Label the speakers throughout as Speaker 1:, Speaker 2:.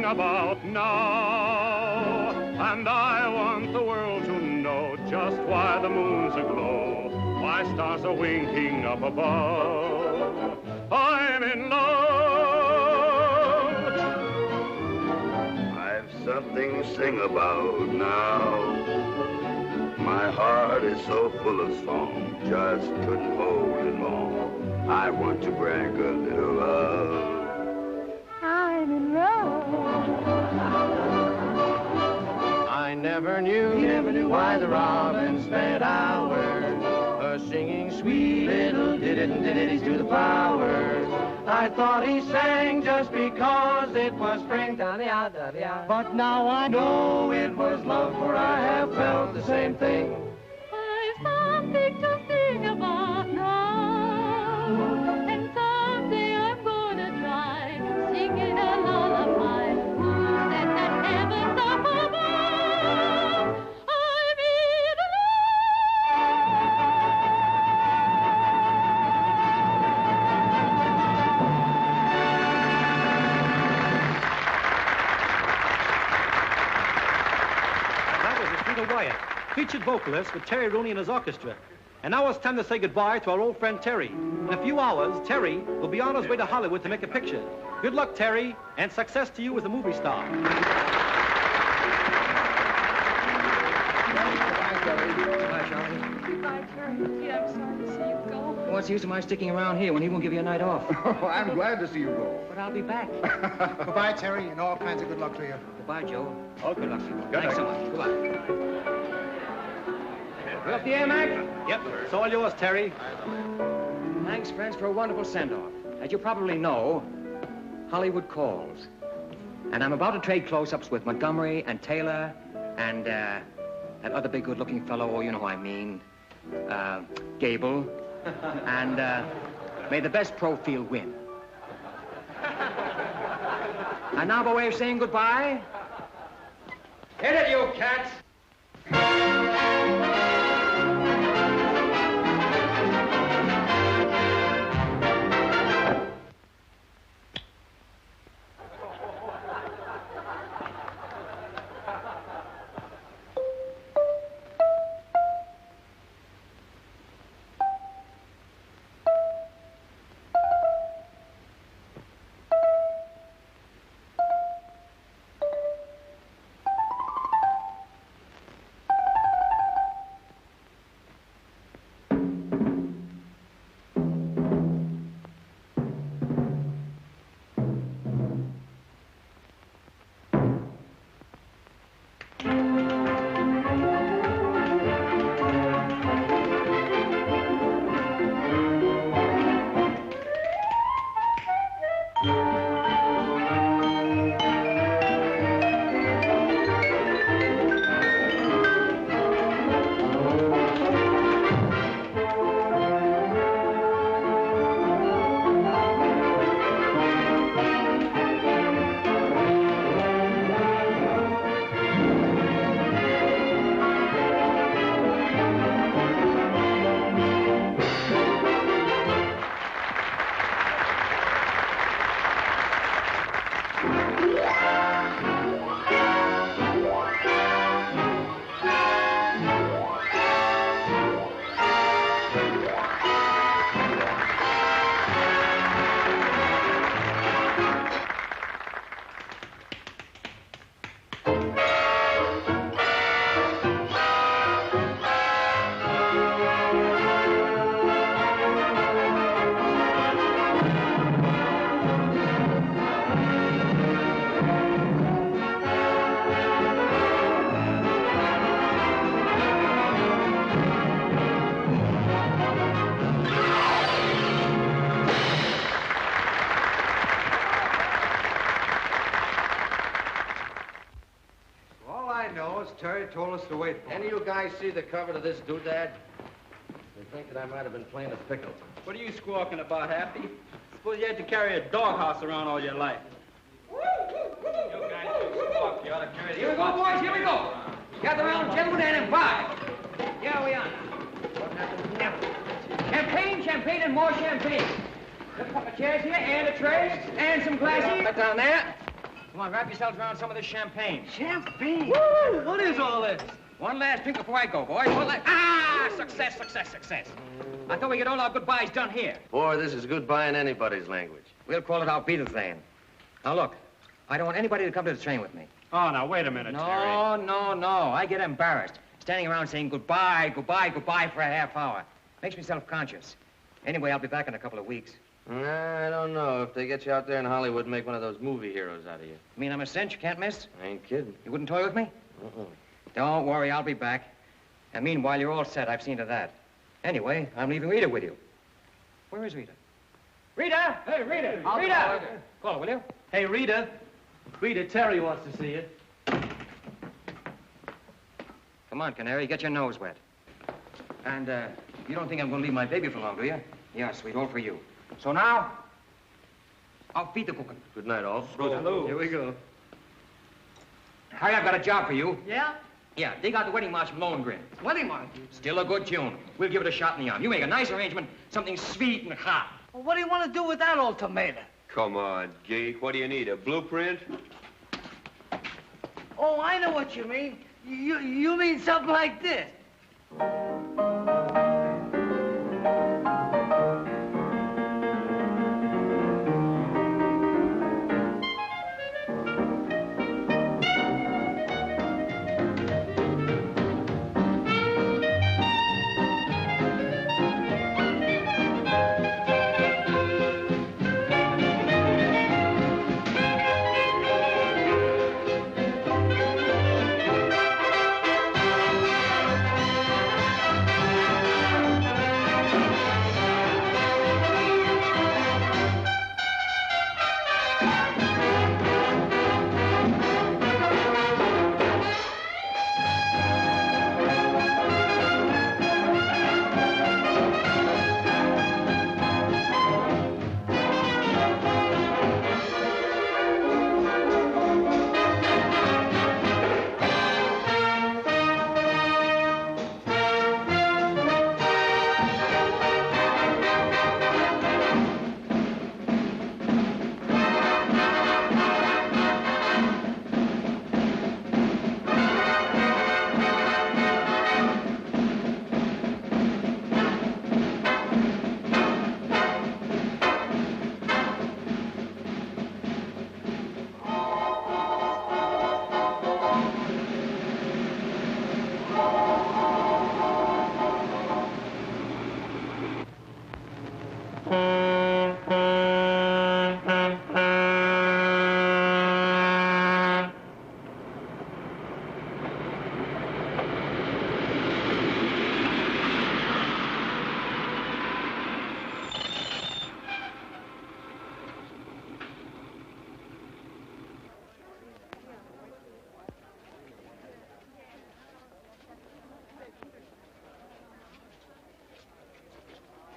Speaker 1: about now. And I want the world to know just why the moon's aglow, why stars are winking up above. I'm in love.
Speaker 2: I've something to sing about now. My heart is so full of song, just couldn't hold it long. I want to brag a little love.
Speaker 3: I'm in love.
Speaker 4: I never knew why the robin spent hours singing sweet little ditties to the flowers. I thought he sang just because it was spring, but now I know it was love, for I have felt the same thing.
Speaker 3: I've something to sing about now, and someday I'm gonna try singing a lullaby. Who said that heaven's up above? I'm in
Speaker 5: Wyatt, featured vocalist with Terry Rooney and his orchestra. And now it's time to say goodbye to our old friend Terry. In a few hours, Terry will be on his way to Hollywood to make a picture. Good luck, Terry, and success to you as a movie star.
Speaker 6: Goodbye, Terry. Goodbye, Charlie.
Speaker 7: Goodbye, Terry. Gee, I'm sorry to see you go.
Speaker 6: What's the use of my sticking around here when he won't give you a night off?
Speaker 8: Oh, I'm glad to see you go.
Speaker 6: But I'll be back.
Speaker 9: Goodbye, Terry, and all kinds of good luck to you.
Speaker 6: Goodbye, Joe.
Speaker 5: Oh,
Speaker 6: good luck to you.
Speaker 5: Good
Speaker 6: Thanks so
Speaker 5: night.
Speaker 6: much. Goodbye. You up the air, Mac?
Speaker 5: Yep, it's all yours, Terry.
Speaker 6: Thanks, friends, for a wonderful send-off. As you probably know, Hollywood calls. And I'm about to trade close-ups with Montgomery and Taylor and that other big good-looking fellow, oh, you know who I mean, Gable. And may the best pro field win. And now by way of saying goodbye, hit it, you cats!
Speaker 4: Terry told us to wait for him. Any of you guys see the cover to this doodad? They think that I might have been playing a pickle.
Speaker 5: What are you squawking about, Happy? Suppose you had to carry a doghouse around all your life. You guys squawk. You ought to carry
Speaker 6: Here we go, boys. Here we go. Gather around, gentlemen, and in 5. Here we are. Champagne, champagne, and more champagne. A couple of chairs here, and a tray, and some glasses. Back down there. Come on, wrap yourselves around some of this champagne.
Speaker 9: Champagne?
Speaker 5: Woo! What is all this?
Speaker 6: One last drink before I go, boys. One last... Ah! Success, success, success. I thought we get all our goodbyes done here.
Speaker 4: Boy, this is goodbye in anybody's language.
Speaker 6: We'll call it our Beatles-land. Now, look, I don't want anybody to come to the train with me.
Speaker 1: Oh, now, wait a minute, Terry.
Speaker 6: No. I get embarrassed. Standing around saying goodbye for a half hour. Makes me self-conscious. Anyway, I'll be back in a couple of weeks.
Speaker 4: I don't know. If they get you out there in Hollywood and make one of those movie heroes out of you.
Speaker 6: You mean I'm a cinch you can't miss?
Speaker 4: I ain't kidding.
Speaker 6: You wouldn't toy with me? Don't worry, I'll be back. And meanwhile, you're all set. I've seen to that. Anyway, I'm leaving Rita with you. Where is Rita? Rita! Hey, Rita! Rita! Call her, will you?
Speaker 5: Hey, Rita. Rita, Terry wants to see you.
Speaker 6: Come on, Canary, get your nose wet. And, you don't think I'm going to leave my baby for long, do you? Yeah, sweet, all for you. So now, I'll feed the cooking.
Speaker 4: Good night, all.
Speaker 5: Hello.
Speaker 4: Here we go.
Speaker 6: Harry, I've got a job for you.
Speaker 9: Yeah?
Speaker 6: Yeah, dig out the wedding march from Lohengrin.
Speaker 9: Wedding march?
Speaker 6: Still a good tune. We'll give it a shot in the arm. You make a nice arrangement, something sweet and hot.
Speaker 9: Well, what do you want to do with that ultimatum?
Speaker 10: Come on, geek. What do you need, a blueprint?
Speaker 9: Oh, I know what you mean. You mean something like this.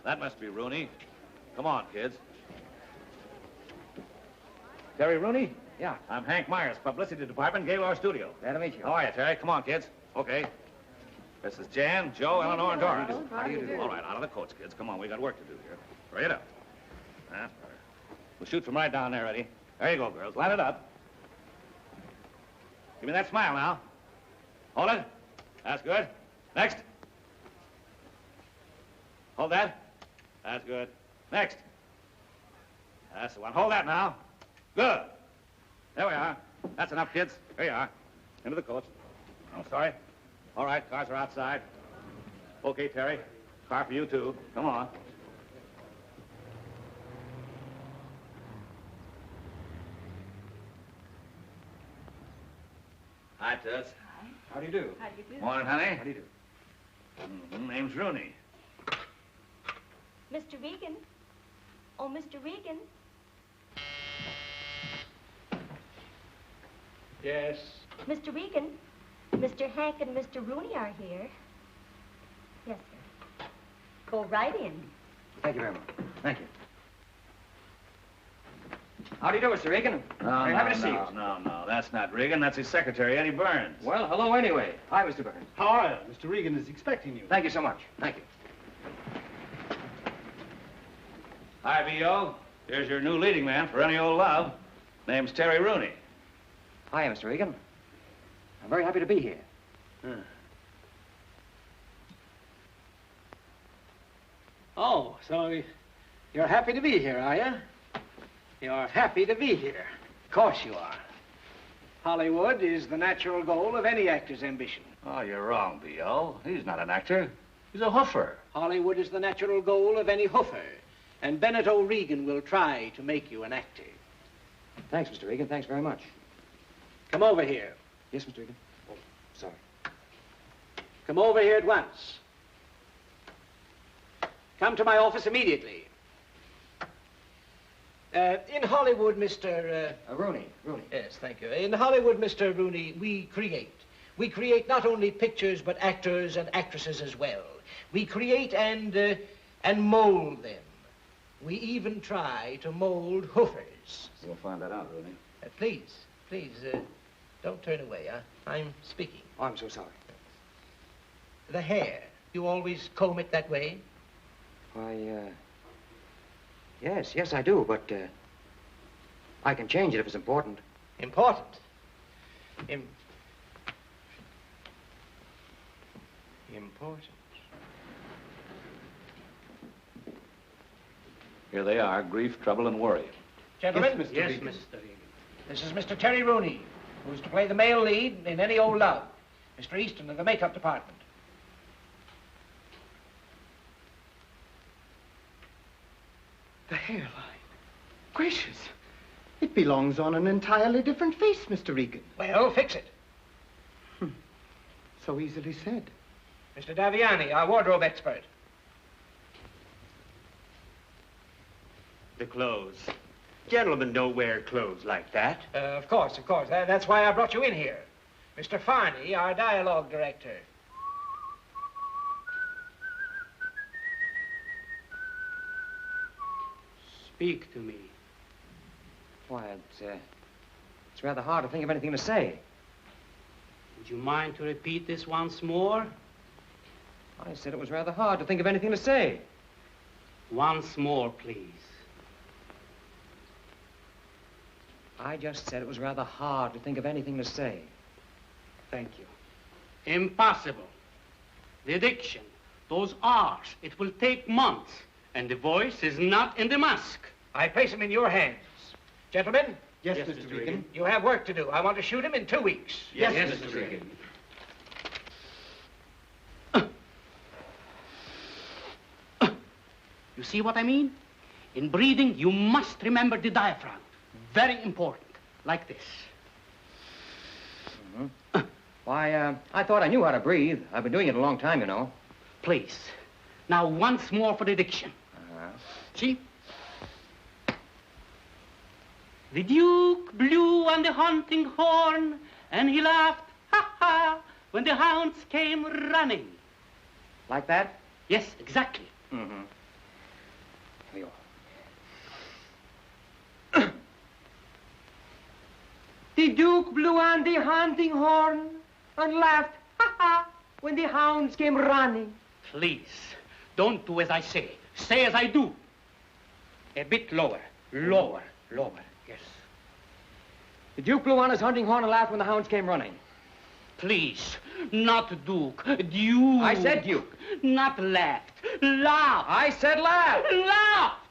Speaker 11: That must be Rooney. Come on, kids. Terry Rooney?
Speaker 6: Yeah.
Speaker 11: I'm Hank Myers, Publicity Department, Gaylord Studio.
Speaker 6: Glad to meet you.
Speaker 11: How are you, Terry? Come on, kids. Okay. This is Jan, Joe, Eleanor, and Doris.
Speaker 6: How do you do?
Speaker 11: All right, out of the coats, kids. Come on, we got work to do here. Hurry it up. That's better. We'll shoot from right down there, Eddie. There you go, girls. Line it up. Give me that smile now. Hold it. That's good. Next. Hold that. That's good. Next. That's the one. Hold that now. Good. There we are. That's enough, kids. Here you are. Into the coach. Oh, sorry. All right, cars are outside. Okay, Terry. Car for you, too. Come on. Hi, Toots.
Speaker 7: Hi.
Speaker 6: How do you do?
Speaker 7: How do you do?
Speaker 11: Morning, honey.
Speaker 6: How do you do?
Speaker 11: Name's Rooney.
Speaker 3: Mr. Regan. Oh, Mr. Regan.
Speaker 8: Yes.
Speaker 3: Mr. Regan. Mr. Hank and Mr. Rooney are here. Yes, sir. Go right in.
Speaker 6: Thank you very much. Thank you. How do you do, Mr. Regan? Very happy to see you.
Speaker 11: No. That's not Regan. That's his secretary, Eddie Burns.
Speaker 6: Well, hello anyway. Hi, Mr. Burns.
Speaker 9: How are you? Mr. Regan is expecting you.
Speaker 6: Thank you so much. Thank you.
Speaker 11: Hi, V.O. Here's your new leading man for any old love. Name's Terry Rooney.
Speaker 6: Hi, Mr. Regan. I'm very happy to be here.
Speaker 12: Oh, so you're happy to be here, are you? You're happy to be here. Of course you are. Hollywood is the natural goal of any actor's ambition.
Speaker 11: Oh, you're wrong, B.O. He's not an actor. He's a hoofer.
Speaker 12: Hollywood is the natural goal of any hoofer. And Bennett O'Regan will try to make you an actor.
Speaker 6: Thanks, Mr. Regan. Thanks very much.
Speaker 12: Come over here.
Speaker 6: Yes, Mr. Regan. Oh, sorry.
Speaker 12: Come over here at once. Come to my office immediately. In Hollywood, Mr.
Speaker 6: Rooney.
Speaker 12: Yes, thank you. In Hollywood, Mr. Rooney, we create. We create not only pictures, but actors and actresses as well. We create and mold them. We even try to mold hoofers.
Speaker 11: We'll find that out, Rooney.
Speaker 12: Please, don't turn away. I'm speaking.
Speaker 6: Oh, I'm so sorry.
Speaker 12: The hair, you always comb it that way?
Speaker 6: Why, yes, I do, but, I can change it if it's important.
Speaker 12: Important? Important.
Speaker 11: Here they are, grief, trouble, and worry.
Speaker 12: Gentlemen?
Speaker 9: Yes, Mr. Regan.
Speaker 12: This is Mr. Terry Rooney, who's to play the male lead in Any Old Love. Mr. Easton of the makeup department.
Speaker 13: The hairline. Gracious. It belongs on an entirely different face, Mr. Regan.
Speaker 12: Well, fix it.
Speaker 13: So easily said.
Speaker 12: Mr. Daviani, our wardrobe expert.
Speaker 9: The clothes. Gentlemen don't wear clothes like that.
Speaker 12: Of course. That's why I brought you in here. Mr. Farney, our dialogue director.
Speaker 9: Speak to me.
Speaker 6: Why, it's rather hard to think of anything to say.
Speaker 9: Would you mind to repeat this once more?
Speaker 6: I said it was rather hard to think of anything to say.
Speaker 9: Once more, please.
Speaker 6: I just said it was rather hard to think of anything to say.
Speaker 9: Thank you. Impossible. The diction, those R's, it will take months. And the voice is not in the mask.
Speaker 12: I place him in your hands. Gentlemen?
Speaker 13: Yes, Mr. Regan.
Speaker 12: You have work to do. I want to shoot him in 2 weeks.
Speaker 9: Yes, Mr. Regan. You see what I mean? In breathing, you must remember the diaphragm. Very important. Like this.
Speaker 6: Why, I thought I knew how to breathe. I've been doing it a long time, you know.
Speaker 9: Please. Now, once more for the diction. See? The Duke blew on the hunting horn, and he laughed, ha ha, when the hounds came running.
Speaker 6: Like that?
Speaker 9: Yes, exactly.
Speaker 6: Mm-hmm. Here you are. The Duke blew on the hunting horn and laughed, ha ha, when the hounds came running.
Speaker 9: Please, don't do as I say. Say as I do. A bit lower. Lower. Yes.
Speaker 6: The Duke blew on his hunting horn and laughed when the hounds came running.
Speaker 9: Please, not Duke. Duke.
Speaker 6: I said Duke.
Speaker 9: Not laughed. Laughed.
Speaker 6: I said laugh.
Speaker 9: Laughed.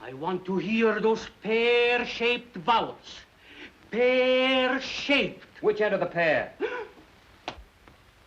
Speaker 9: I want to hear those pear-shaped vowels. Pear-shaped.
Speaker 6: Which end of the pear?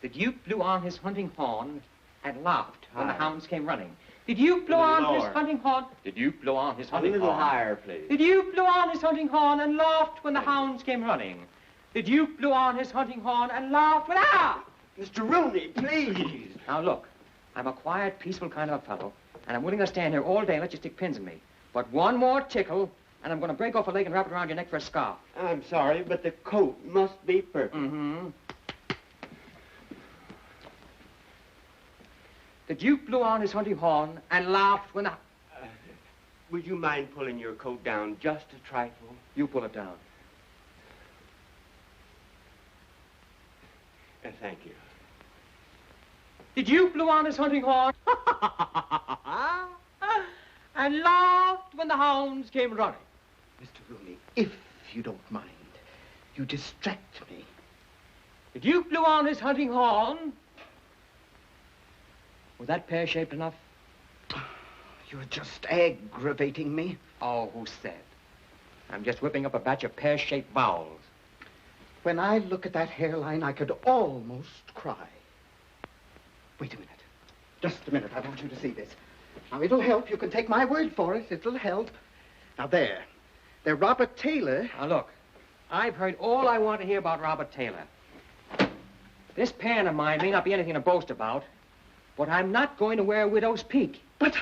Speaker 6: The Duke blew on his hunting horn and laughed when the hounds came running. The Duke blew on his hunting horn. The Duke blew on his hunting horn.
Speaker 10: A little higher, please.
Speaker 6: The Duke blew on his hunting horn and laughed when the hounds came running. The Duke blew on his hunting horn and laughed when... Ah!
Speaker 10: Mr. Rooney, please.
Speaker 6: Now, look, I'm a quiet, peaceful kind of a fellow, and I'm willing to stand here all day and let you stick pins in me. But one more tickle, and I'm going to break off a leg and wrap it around your neck for a scarf.
Speaker 10: I'm sorry, but the coat must be perfect.
Speaker 6: Mm-hmm. The Duke blew on his hunting horn and laughed when the...
Speaker 10: Would you mind pulling your coat down just a trifle?
Speaker 6: You pull it down.
Speaker 10: Thank you.
Speaker 6: The Duke blew on his hunting horn and laughed when the hounds came running.
Speaker 13: Mr. Rooney, if you don't mind, You distract me.
Speaker 6: The Duke blew on his hunting horn. Was that pear-shaped enough?
Speaker 13: You're just aggravating me.
Speaker 6: Oh, who said? I'm just whipping up a batch of pear-shaped vowels.
Speaker 13: When I look at that hairline, I could almost cry. Wait a minute. Just a minute. I want you to see this. Now, it'll help. You can take my word for it. It'll help. Now, there. They're Robert Taylor.
Speaker 6: Now, look. I've heard all I want to hear about Robert Taylor. This pan of mine may not be anything to boast about, but I'm not going to wear a widow's peak.
Speaker 13: But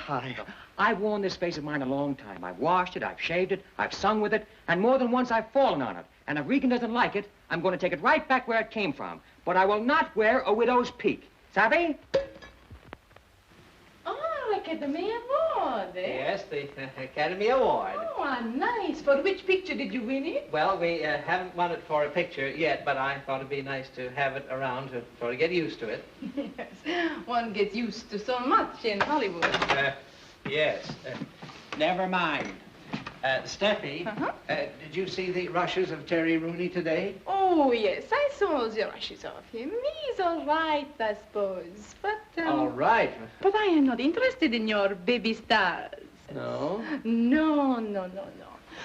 Speaker 6: I've worn this face of mine a long time. I've washed it, I've shaved it, I've sung with it, and more than once I've fallen on it. And if Regan doesn't like it, I'm going to take it right back where it came from. But I will not wear a widow's peak. Savvy?
Speaker 14: Oh, Academy Award, eh?
Speaker 12: Yes, the Academy Award.
Speaker 14: Oh, nice. For which picture did you win it?
Speaker 12: Well, we haven't won it for a picture yet, but I thought it'd be nice to have it around to sort of get used to it.
Speaker 14: Yes, one gets used to so much in Hollywood.
Speaker 12: Yes. Never mind. Steffi, did you see the rushes of Terry Rooney today?
Speaker 14: Oh, yes, I saw the rushes of him. He's all right, I suppose, but...
Speaker 12: All right.
Speaker 14: But I am not interested in your baby stars.
Speaker 12: No?
Speaker 14: No.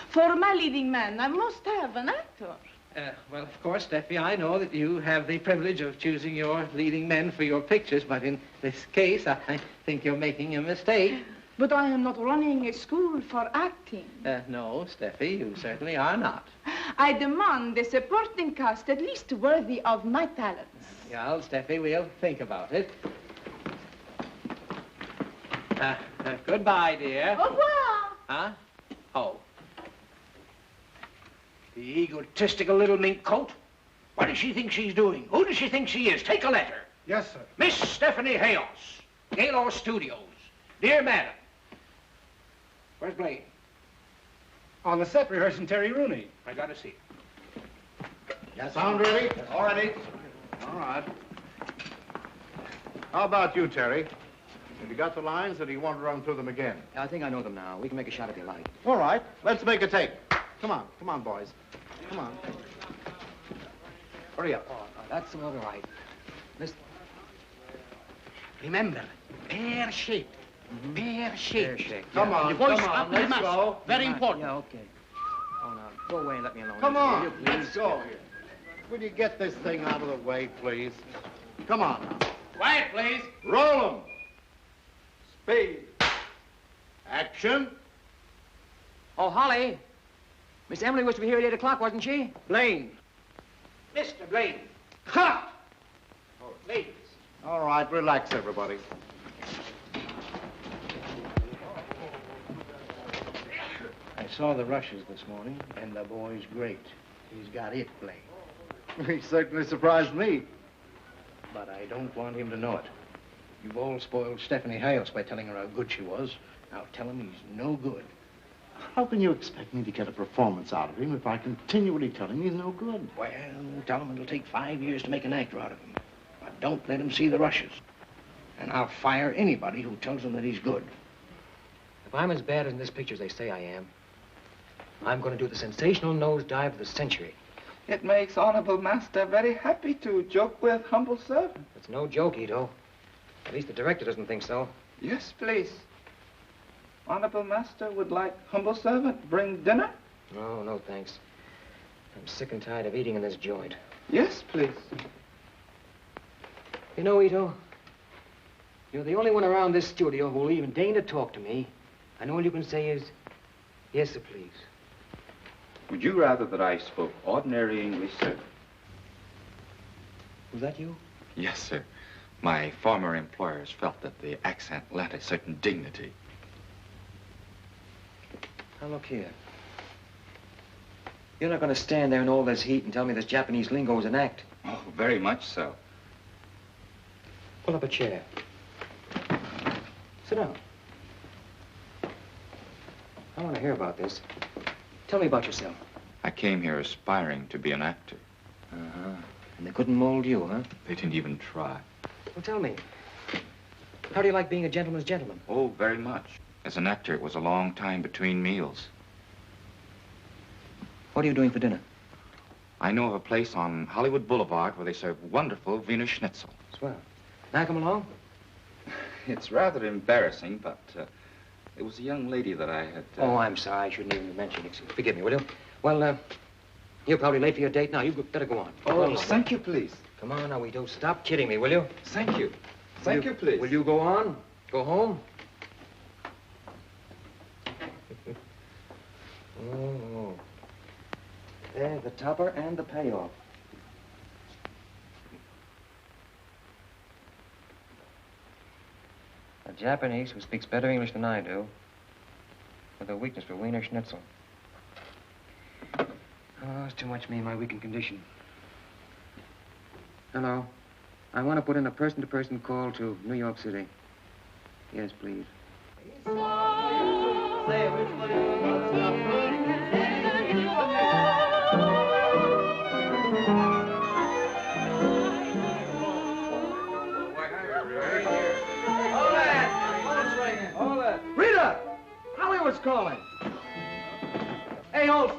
Speaker 14: For my leading man, I must have an actor.
Speaker 12: Well, of course, Steffi, I know that you have the privilege of choosing your leading men for your pictures, but in this case, I think you're making a mistake.
Speaker 14: But I am not running a school for acting.
Speaker 12: No, Steffi, you certainly are not.
Speaker 14: I demand a supporting cast at least worthy of my talents.
Speaker 12: Well, Steffi, we'll think about it. Goodbye, dear.
Speaker 14: Au revoir.
Speaker 12: Huh? Oh. The egotistical little mink coat. What does she think she's doing? Who does she think she is? Take a letter.
Speaker 8: Yes, sir.
Speaker 12: Miss Stephanie Hayos, Gaylord Studios. Dear Madam. Where's Blaine?
Speaker 8: On the set rehearsing Terry Rooney.
Speaker 12: I gotta see it.
Speaker 8: Yes, sound ready? All ready. All right. How about you, Terry? Have you got the lines, or do you want to run through them again?
Speaker 6: I think I know them now. We can make a shot if you like.
Speaker 8: All right. Let's make a take. Come on, boys. Come on. Hurry up.
Speaker 6: Oh, that's all right. Listen.
Speaker 9: Remember, pear-shaped. Pear-shaped.
Speaker 6: Pear-shaped.
Speaker 8: Come on,
Speaker 9: The voice
Speaker 8: come on,
Speaker 9: up in the
Speaker 8: let's
Speaker 9: mask.
Speaker 8: go.
Speaker 9: Very important.
Speaker 6: Yeah, okay. Oh, now, go away and let me alone.
Speaker 8: Come
Speaker 6: Will
Speaker 8: on,
Speaker 6: you, please?
Speaker 8: let's go here. Will you get this thing out of the way, please? Come on now.
Speaker 9: Quiet, please.
Speaker 8: Roll 'em. Speed. Action.
Speaker 6: Oh, Holly. Miss Emily was to be here at 8 o'clock, wasn't she?
Speaker 12: Blaine. Mr. Blaine. Cut! Oh, ladies.
Speaker 8: All right, relax, everybody.
Speaker 12: I saw the rushes this morning, and the boy's great. He's got it, Blaine.
Speaker 8: He certainly surprised me.
Speaker 12: But I don't want him to know it. You've all spoiled Stephanie Hayos by telling her how good she was. Now tell him he's no good.
Speaker 8: How can you expect me to get a performance out of him if I continually tell him he's no good?
Speaker 12: Well, tell him it'll take 5 years to make an actor out of him. But don't let him see the rushes. And I'll fire anybody who tells him that he's good.
Speaker 6: If I'm as bad as in this picture as they say I am, I'm going to do the sensational nosedive of the century.
Speaker 15: It makes Honorable Master very happy to joke with humble servant.
Speaker 6: It's no joke, Ito. At least the director doesn't think so.
Speaker 15: Yes, please. Honorable Master would like humble servant bring dinner?
Speaker 6: No, no, thanks. I'm sick and tired of eating in this joint.
Speaker 15: Yes, please.
Speaker 6: You know, Ito, you're the only one around this studio who will even deign to talk to me. And all you can say is, yes, sir, please.
Speaker 16: Would you rather that I spoke ordinary English, sir?
Speaker 6: Was that you?
Speaker 16: Yes, sir. My former employers felt that the accent lent a certain dignity.
Speaker 6: Now, look here. You're not going to stand there in all this heat and tell me this Japanese lingo is an act.
Speaker 16: Oh, very much so.
Speaker 6: Pull up a chair. Sit down. I want to hear about this. Tell me about yourself.
Speaker 16: I came here aspiring to be an actor.
Speaker 6: Uh-huh. And they couldn't mold you, huh?
Speaker 16: They didn't even try.
Speaker 6: Well, tell me. How do you like being a gentleman's gentleman?
Speaker 16: Oh, very much. As an actor, it was a long time between meals.
Speaker 6: What are you doing for dinner?
Speaker 16: I know of a place on Hollywood Boulevard where they serve wonderful Wiener Schnitzel.
Speaker 6: Swell. Now come along.
Speaker 16: It's rather embarrassing, but it was a young lady that I had...
Speaker 6: Oh, I'm sorry. I shouldn't even mention it. Forgive me, will you? Well, you're probably late for your date now. You better go on.
Speaker 16: Oh, thank you, please.
Speaker 6: Come on now, Guido. Stop kidding me, will you?
Speaker 16: Thank you. Thank you, please.
Speaker 6: Will you go on? Go home? Oh. There's the topper and the payoff. A Japanese who speaks better English than I do, with a weakness for Wiener Schnitzel. Oh, it's too much me and my weakened condition. Hello. I want to put in a person-to-person call to New York City. Yes, please.
Speaker 12: Rita! Hollywood's calling. Hey, Olson,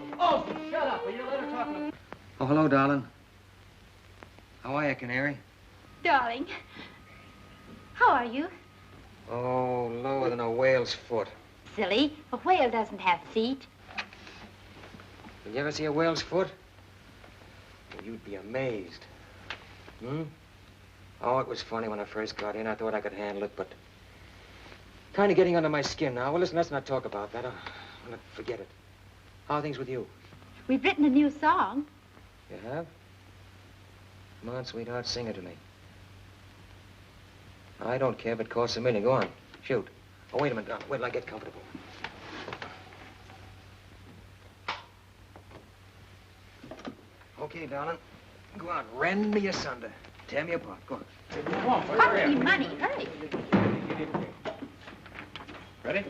Speaker 12: shut up. Will you let her talk to me?
Speaker 6: Oh, hello, darling. How are you, Canary?
Speaker 17: Darling, how are you?
Speaker 6: Oh, lower than a whale's foot.
Speaker 17: Silly, a whale doesn't have feet.
Speaker 6: Did you ever see a whale's foot? Well, you'd be amazed. Hmm? Oh, it was funny when I first got in. I thought I could handle it, but kind of getting under my skin now. Well, listen, let's not talk about that. Forget it. How are things with you?
Speaker 17: We've written a new song.
Speaker 6: You have? Come on, sweetheart, sing it to me. I don't care if it costs $1 million. Go on, shoot. Oh, wait a minute, wait till I get comfortable. Okay, darling. Go on, rend me asunder. Tear me apart. Go on. Come on,
Speaker 17: Hurry, money, hurry.
Speaker 11: Ready?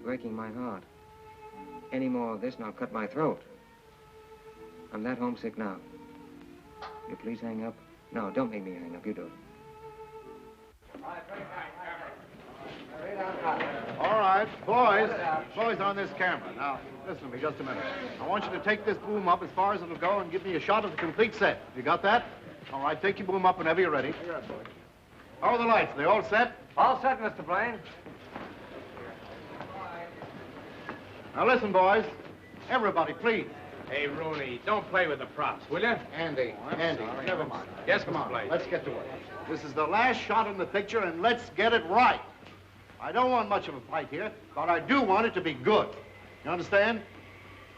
Speaker 6: Breaking my heart. any more of this and I'll cut my throat. I'm that homesick now. Will you please hang up? No, don't make me hang up. You do it.
Speaker 8: All right, boys. Boys on this camera. Now, listen to me just a minute. I want you to take this boom up as far as it'll go and give me a shot of the complete set. You got that? All right, take your boom up whenever you're ready. How are the lights? They all set?
Speaker 6: All set, Mr. Blaine.
Speaker 8: Now listen, boys. Everybody, please.
Speaker 18: Hey, Rooney, don't play with the props, will you?
Speaker 8: Andy, never mind.
Speaker 18: Yes,
Speaker 8: Come
Speaker 18: Mr.
Speaker 8: on,
Speaker 18: Blaine.
Speaker 8: let's get to work. This is the last shot in the picture, and let's get it right. I don't want much of a fight here, but I do want it to be good. You understand?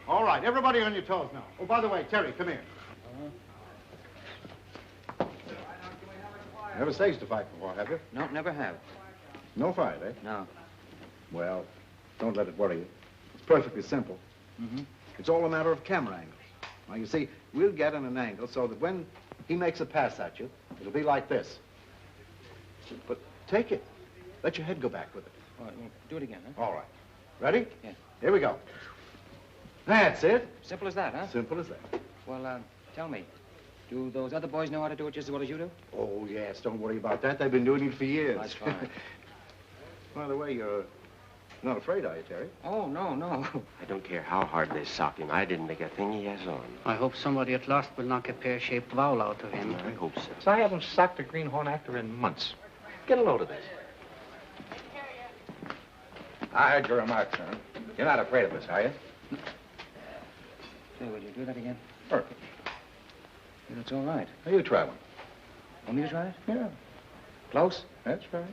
Speaker 8: All right, everybody on your toes now. Oh, by the way, Terry, come here. Never staged a fight before, have you?
Speaker 6: No, never have.
Speaker 8: No fight, eh?
Speaker 6: No.
Speaker 8: Well, don't let it worry you. It's perfectly simple.
Speaker 6: Mm-hmm.
Speaker 8: It's all a matter of camera angles. Now, you see, we'll get in an angle so that when he makes a pass at you, it'll be like this. But take it. Let your head go back with it.
Speaker 6: All right, well, do it again, huh?
Speaker 8: All right. Ready?
Speaker 6: Yeah.
Speaker 8: Here we go. That's it.
Speaker 6: Simple as that, huh?
Speaker 8: Simple as that.
Speaker 6: Well, tell me, do those other boys know how to do it just as well as you do?
Speaker 8: Oh, yes. Don't worry about that. They've been doing it for years.
Speaker 6: That's fine.
Speaker 8: By the way, you're not afraid, are you, Terry?
Speaker 6: Oh, no, no.
Speaker 10: I don't care how hard they sock him. I didn't make a thing he has on.
Speaker 9: I hope somebody at last will knock a pear-shaped vowel out of him.
Speaker 10: I hope so.
Speaker 16: So I haven't socked a greenhorn actor in months. Get a load of this. I heard your remarks, son. You're not afraid of us, are you?
Speaker 6: Say, will you do that again?
Speaker 16: Perfect.
Speaker 6: Yeah, that's all right.
Speaker 16: Now, you try one.
Speaker 6: Want me to try it?
Speaker 16: Yeah.
Speaker 6: Close?
Speaker 16: That's right.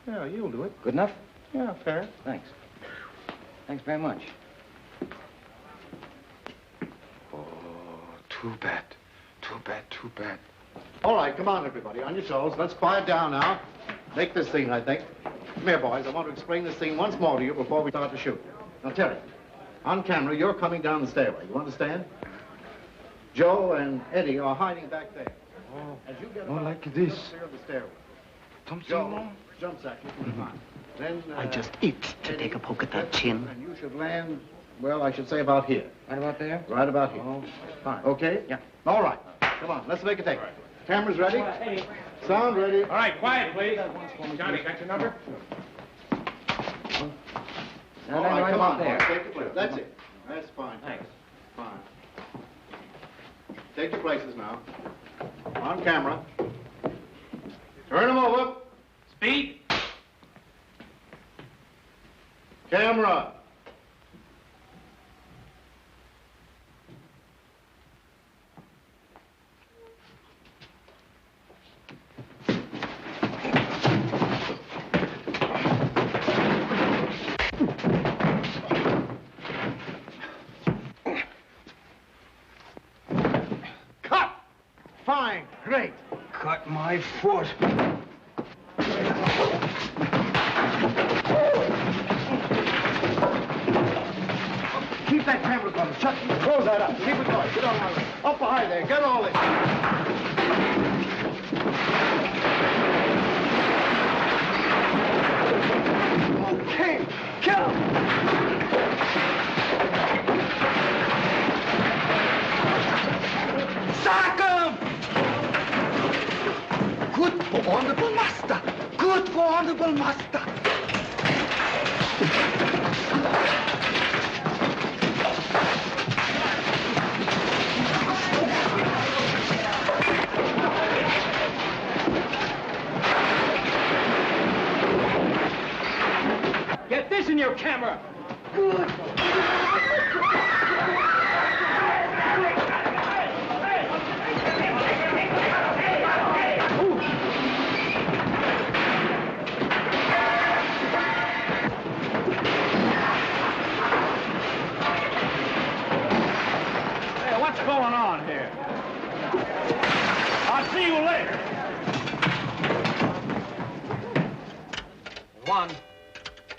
Speaker 16: Yeah, you'll do it.
Speaker 6: Good enough?
Speaker 16: Yeah, fair.
Speaker 6: Thanks. Thanks very much.
Speaker 16: Oh, too bad. Too bad, too bad.
Speaker 8: All right, come on, everybody. On your toes. Let's quiet down now. Make this scene, I think. Come here, boys. I want to explain this scene once more to you before we start to shoot. Now, Terry, on camera, you're coming down the stairway. You understand? Joe and Eddie are hiding back there.
Speaker 16: Oh,
Speaker 8: as you get
Speaker 16: more
Speaker 8: about
Speaker 16: like this.
Speaker 8: clear of the stairway.
Speaker 16: Joe
Speaker 8: jumps at you. Fine. Then,
Speaker 9: I just itch to take a poke at that chin.
Speaker 8: And you should land, well, I should say about here.
Speaker 6: Right about there?
Speaker 8: Right about here.
Speaker 6: Oh, fine.
Speaker 8: Okay?
Speaker 6: Yeah.
Speaker 8: All right. Come on, let's make a take. Cameras ready? Sound ready?
Speaker 18: All right, quiet, please. Johnny, got your number?
Speaker 6: Now,
Speaker 8: All
Speaker 6: then,
Speaker 8: right,
Speaker 6: right
Speaker 8: come
Speaker 6: about
Speaker 8: on,
Speaker 6: there.
Speaker 8: boys, take the place. That's it. That's fine.
Speaker 6: Thanks.
Speaker 8: Fine. Take your places now. On camera. Turn them over.
Speaker 18: Speed.
Speaker 8: Camera. Cut! Fine. Great.
Speaker 12: Cut my foot.
Speaker 8: Keep that camera going. Shut. Close that up. Keep it going. Get on my way. Up behind there. Get all this.
Speaker 12: Okay, kill him. Sack him! Good for honorable master. Good for honorable master.
Speaker 9: Get this in your camera.
Speaker 12: Good.
Speaker 18: Hey, what's going on here? I'll see you later.
Speaker 6: 1,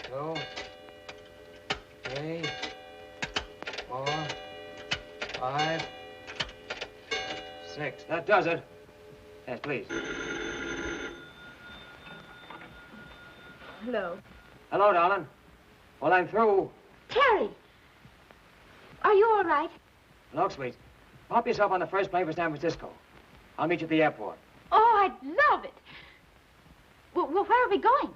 Speaker 6: 2, 3, 4, 5, 6. That does it. Yes, please.
Speaker 14: Hello.
Speaker 6: Hello, darling. Well, I'm through.
Speaker 17: Terry! Are you all right?
Speaker 6: Look, sweet. Pop yourself on the first plane for San Francisco. I'll meet you at the airport.
Speaker 17: Oh, I'd love it. Well, where are we going?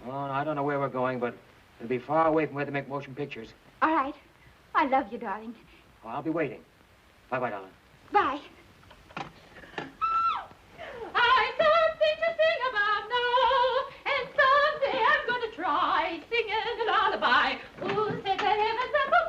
Speaker 6: Oh, I don't know where we're going, but it'll be far away from where they make motion pictures.
Speaker 17: All right. I love you, darling.
Speaker 6: Oh, I'll be waiting. Bye-bye, darling.
Speaker 17: Bye.
Speaker 3: I something to sing about now, and someday I'm going to try singing a lullaby. Who said that heaven's up above?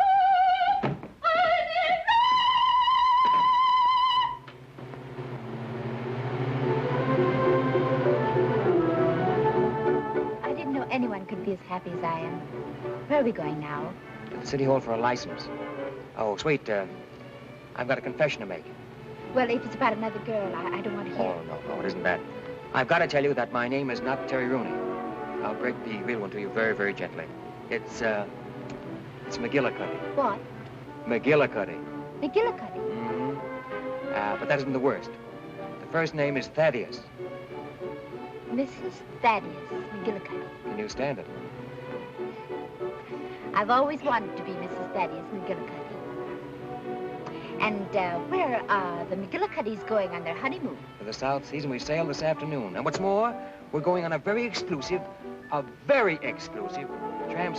Speaker 17: I didn't know anyone could be as happy as I am. Where are we going now?
Speaker 6: To the City Hall for a license. Oh, sweet, I've got a confession to make.
Speaker 17: Well, if it's about another girl, I don't want to hear.
Speaker 6: Oh, no, it isn't that. I've got to tell you that my name is not Terry Rooney. I'll break the real one to you very, very gently. It's McGillicuddy.
Speaker 17: What?
Speaker 6: McGillicuddy.
Speaker 17: McGillicuddy?
Speaker 6: Mm-hmm. But that isn't the worst. The first name is Thaddeus.
Speaker 17: Mrs. Thaddeus McGillicuddy.
Speaker 6: Can you stand it?
Speaker 17: I've always wanted to be Mrs. Thaddeus McGillicuddy. And where are the McGillicuddys going on their honeymoon?
Speaker 6: For the South Seas, and we sail this afternoon. And what's more, we're going on a very exclusive tramp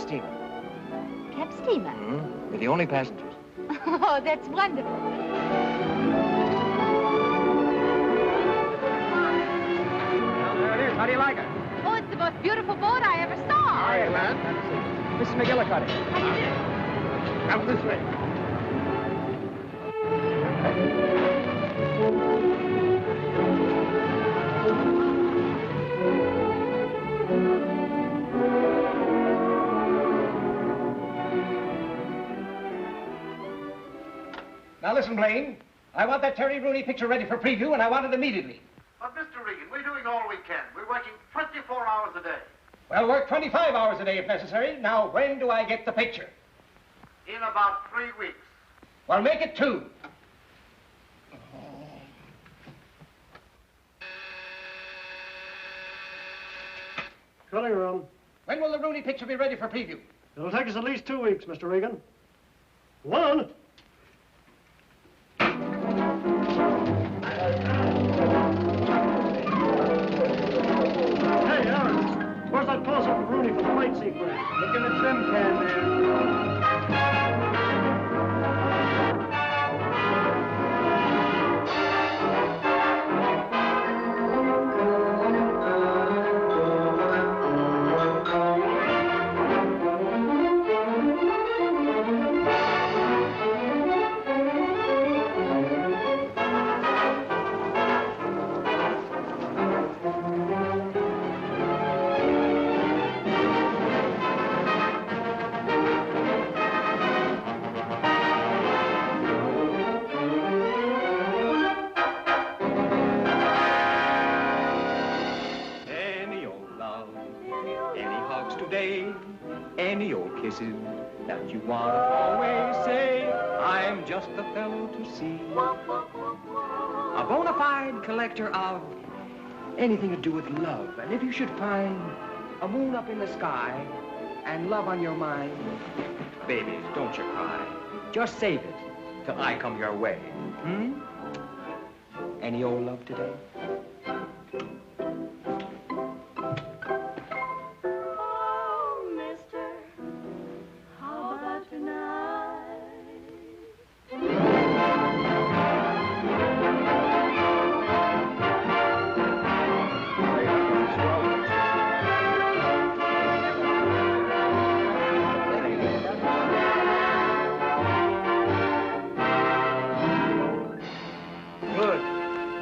Speaker 6: steamer.
Speaker 17: Tramp steamer?
Speaker 6: Mm-hmm. We're the only passengers.
Speaker 17: Oh, that's wonderful.
Speaker 6: Well, there it is. How do you like it?
Speaker 17: Oh, it's the most beautiful boat I ever saw.
Speaker 6: Hi, lad. Mrs. McGillicuddy.
Speaker 17: How do you do?
Speaker 6: Come this way.
Speaker 12: Now listen, Blaine. I want that Terry Rooney picture ready for preview, and I want it immediately.
Speaker 8: But, Mr. Regan, we're doing all we can. We're working 24 hours a day.
Speaker 12: Well, work 25 hours a day if necessary. Now, when do I get the picture?
Speaker 8: In about 3 weeks.
Speaker 12: Well, make it 2.
Speaker 19: Cutting room.
Speaker 12: When will the Rooney picture be ready for preview?
Speaker 19: It'll take us at least 2 weeks, Mr. Regan. 1. Hey, Aaron, where's that close-up of Rooney for the fight sequence?
Speaker 15: Look in the trim can there.
Speaker 4: Any old kisses that you want to always say, I'm just the fellow to see. A bona fide collector of anything to do with love. And if you should find a moon up in the sky and love on your mind, babies, don't you cry. Just save it till I come your way. Any old love today?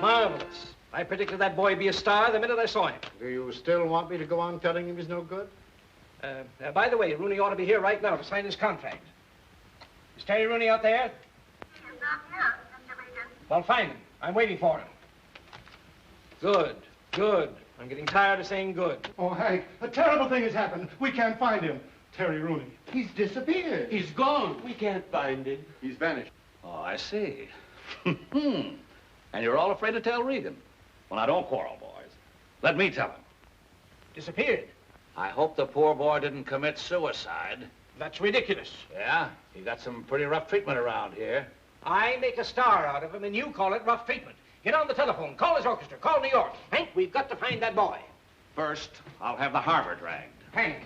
Speaker 12: Marvelous. I predicted that boy be a star the minute I saw him.
Speaker 8: Do you still want me to go on telling him he's no good?
Speaker 12: By the way, Rooney ought to be here right now to sign his contract. Is Terry Rooney out there?
Speaker 20: He is not here, Mr. Regan.
Speaker 12: Well, find him. I'm waiting for him. Good, good. I'm getting tired of saying good.
Speaker 19: Oh, Hank, a terrible thing has happened. We can't find him. Terry Rooney.
Speaker 8: He's disappeared.
Speaker 9: He's gone. We can't find him.
Speaker 19: He's vanished.
Speaker 21: Oh, I see. And you're all afraid to tell Regan. Well, now, don't quarrel, boys. Let me tell him.
Speaker 12: Disappeared?
Speaker 2: I hope the poor boy didn't commit suicide.
Speaker 12: That's ridiculous.
Speaker 2: Yeah? He got some pretty rough treatment around here.
Speaker 12: I make a star out of him, and you call it rough treatment. Get on the telephone. Call his orchestra. Call New York. Hank, we've got to find that boy.
Speaker 2: First, I'll have the harbor dragged.
Speaker 12: Hank,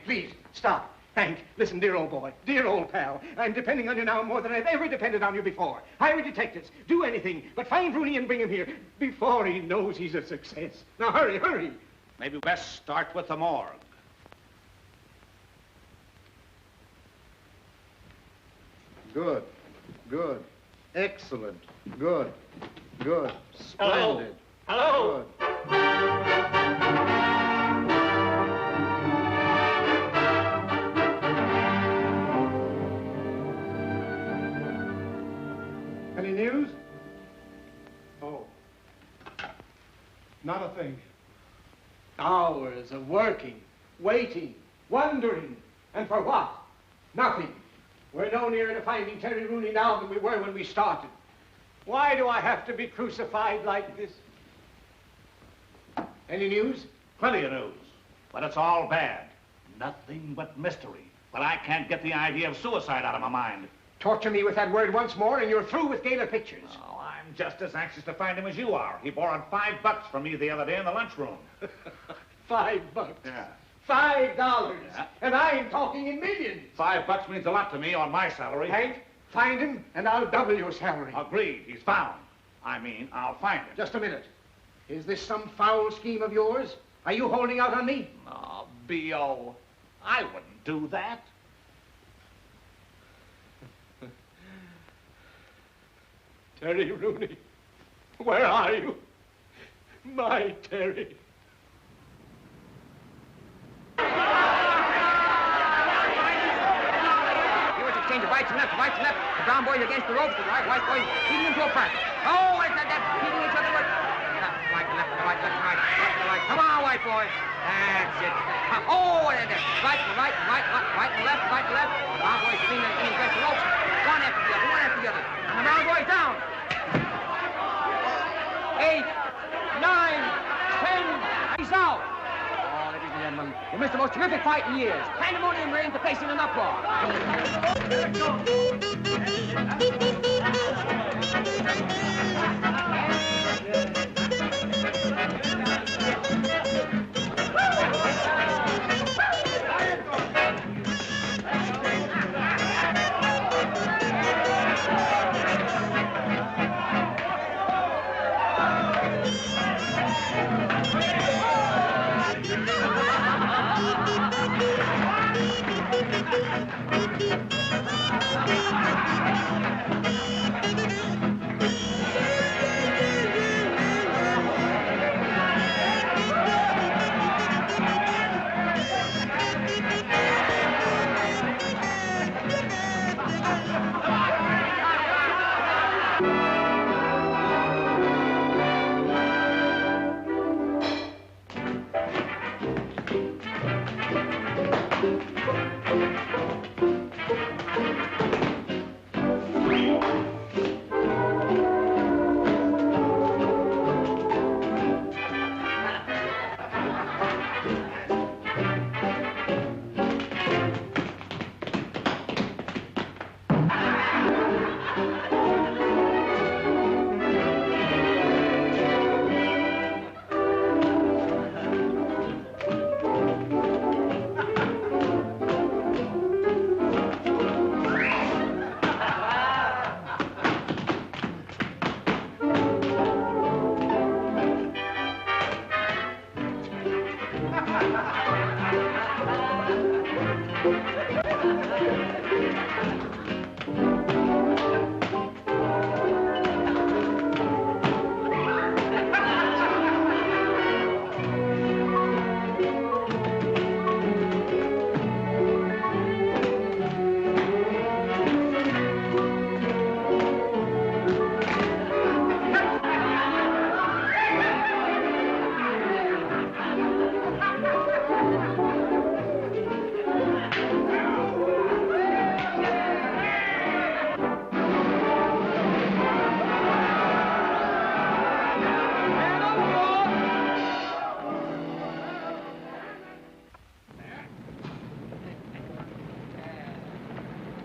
Speaker 12: please, stop. Hank, listen, dear old boy, dear old pal. I'm depending on you now more than I've ever depended on you before. Hire detectives. Do anything, but find Rooney and bring him here before he knows he's a success. Now, hurry, hurry.
Speaker 2: Maybe best start with the morgue.
Speaker 8: Good. Good. Excellent. Good. Good. Splendid.
Speaker 12: Hello.
Speaker 8: Good.
Speaker 19: Any news? Oh. Not a thing.
Speaker 12: Hours of working, waiting, wondering, and for what? Nothing. We're no nearer to finding Terry Rooney now than we were when we started. Why do I have to be crucified like this? Any news?
Speaker 11: Plenty of news, but it's all bad. Nothing but mystery. But I can't get the idea of suicide out of my mind.
Speaker 12: Torture me with that word once more, and you're through with Gaylor Pictures.
Speaker 11: Oh, I'm just as anxious to find him as you are. He borrowed $5 from me the other day in the lunchroom.
Speaker 12: $5?
Speaker 11: Yeah.
Speaker 12: $5?
Speaker 11: Yeah.
Speaker 12: And I'm talking in millions.
Speaker 11: $5 means a lot to me on my salary.
Speaker 12: Hank, find him, and I'll double your salary.
Speaker 11: Agreed. He's found. I mean, I'll find him.
Speaker 12: Just a minute. Is this some foul scheme of yours? Are you holding out on me?
Speaker 11: Oh, B.O., I wouldn't do that.
Speaker 12: Terry Rooney, where are you? My Terry.
Speaker 6: Exchange of rights and left. The brown boys against the ropes, the white boys feeding into a practice. Oh, wait, that, feeding each other. Right to left, right, left, right, left to right. Come on, white boy. That's it. Oh, and then right to right, right to left. The brown boys feeding against the ropes. One after the other. And the brown boys down. 8, 9, 10. He's out. Oh, ladies and gentlemen, you missed the most terrific fight in years. Pandemonium reigns to face in an uproar.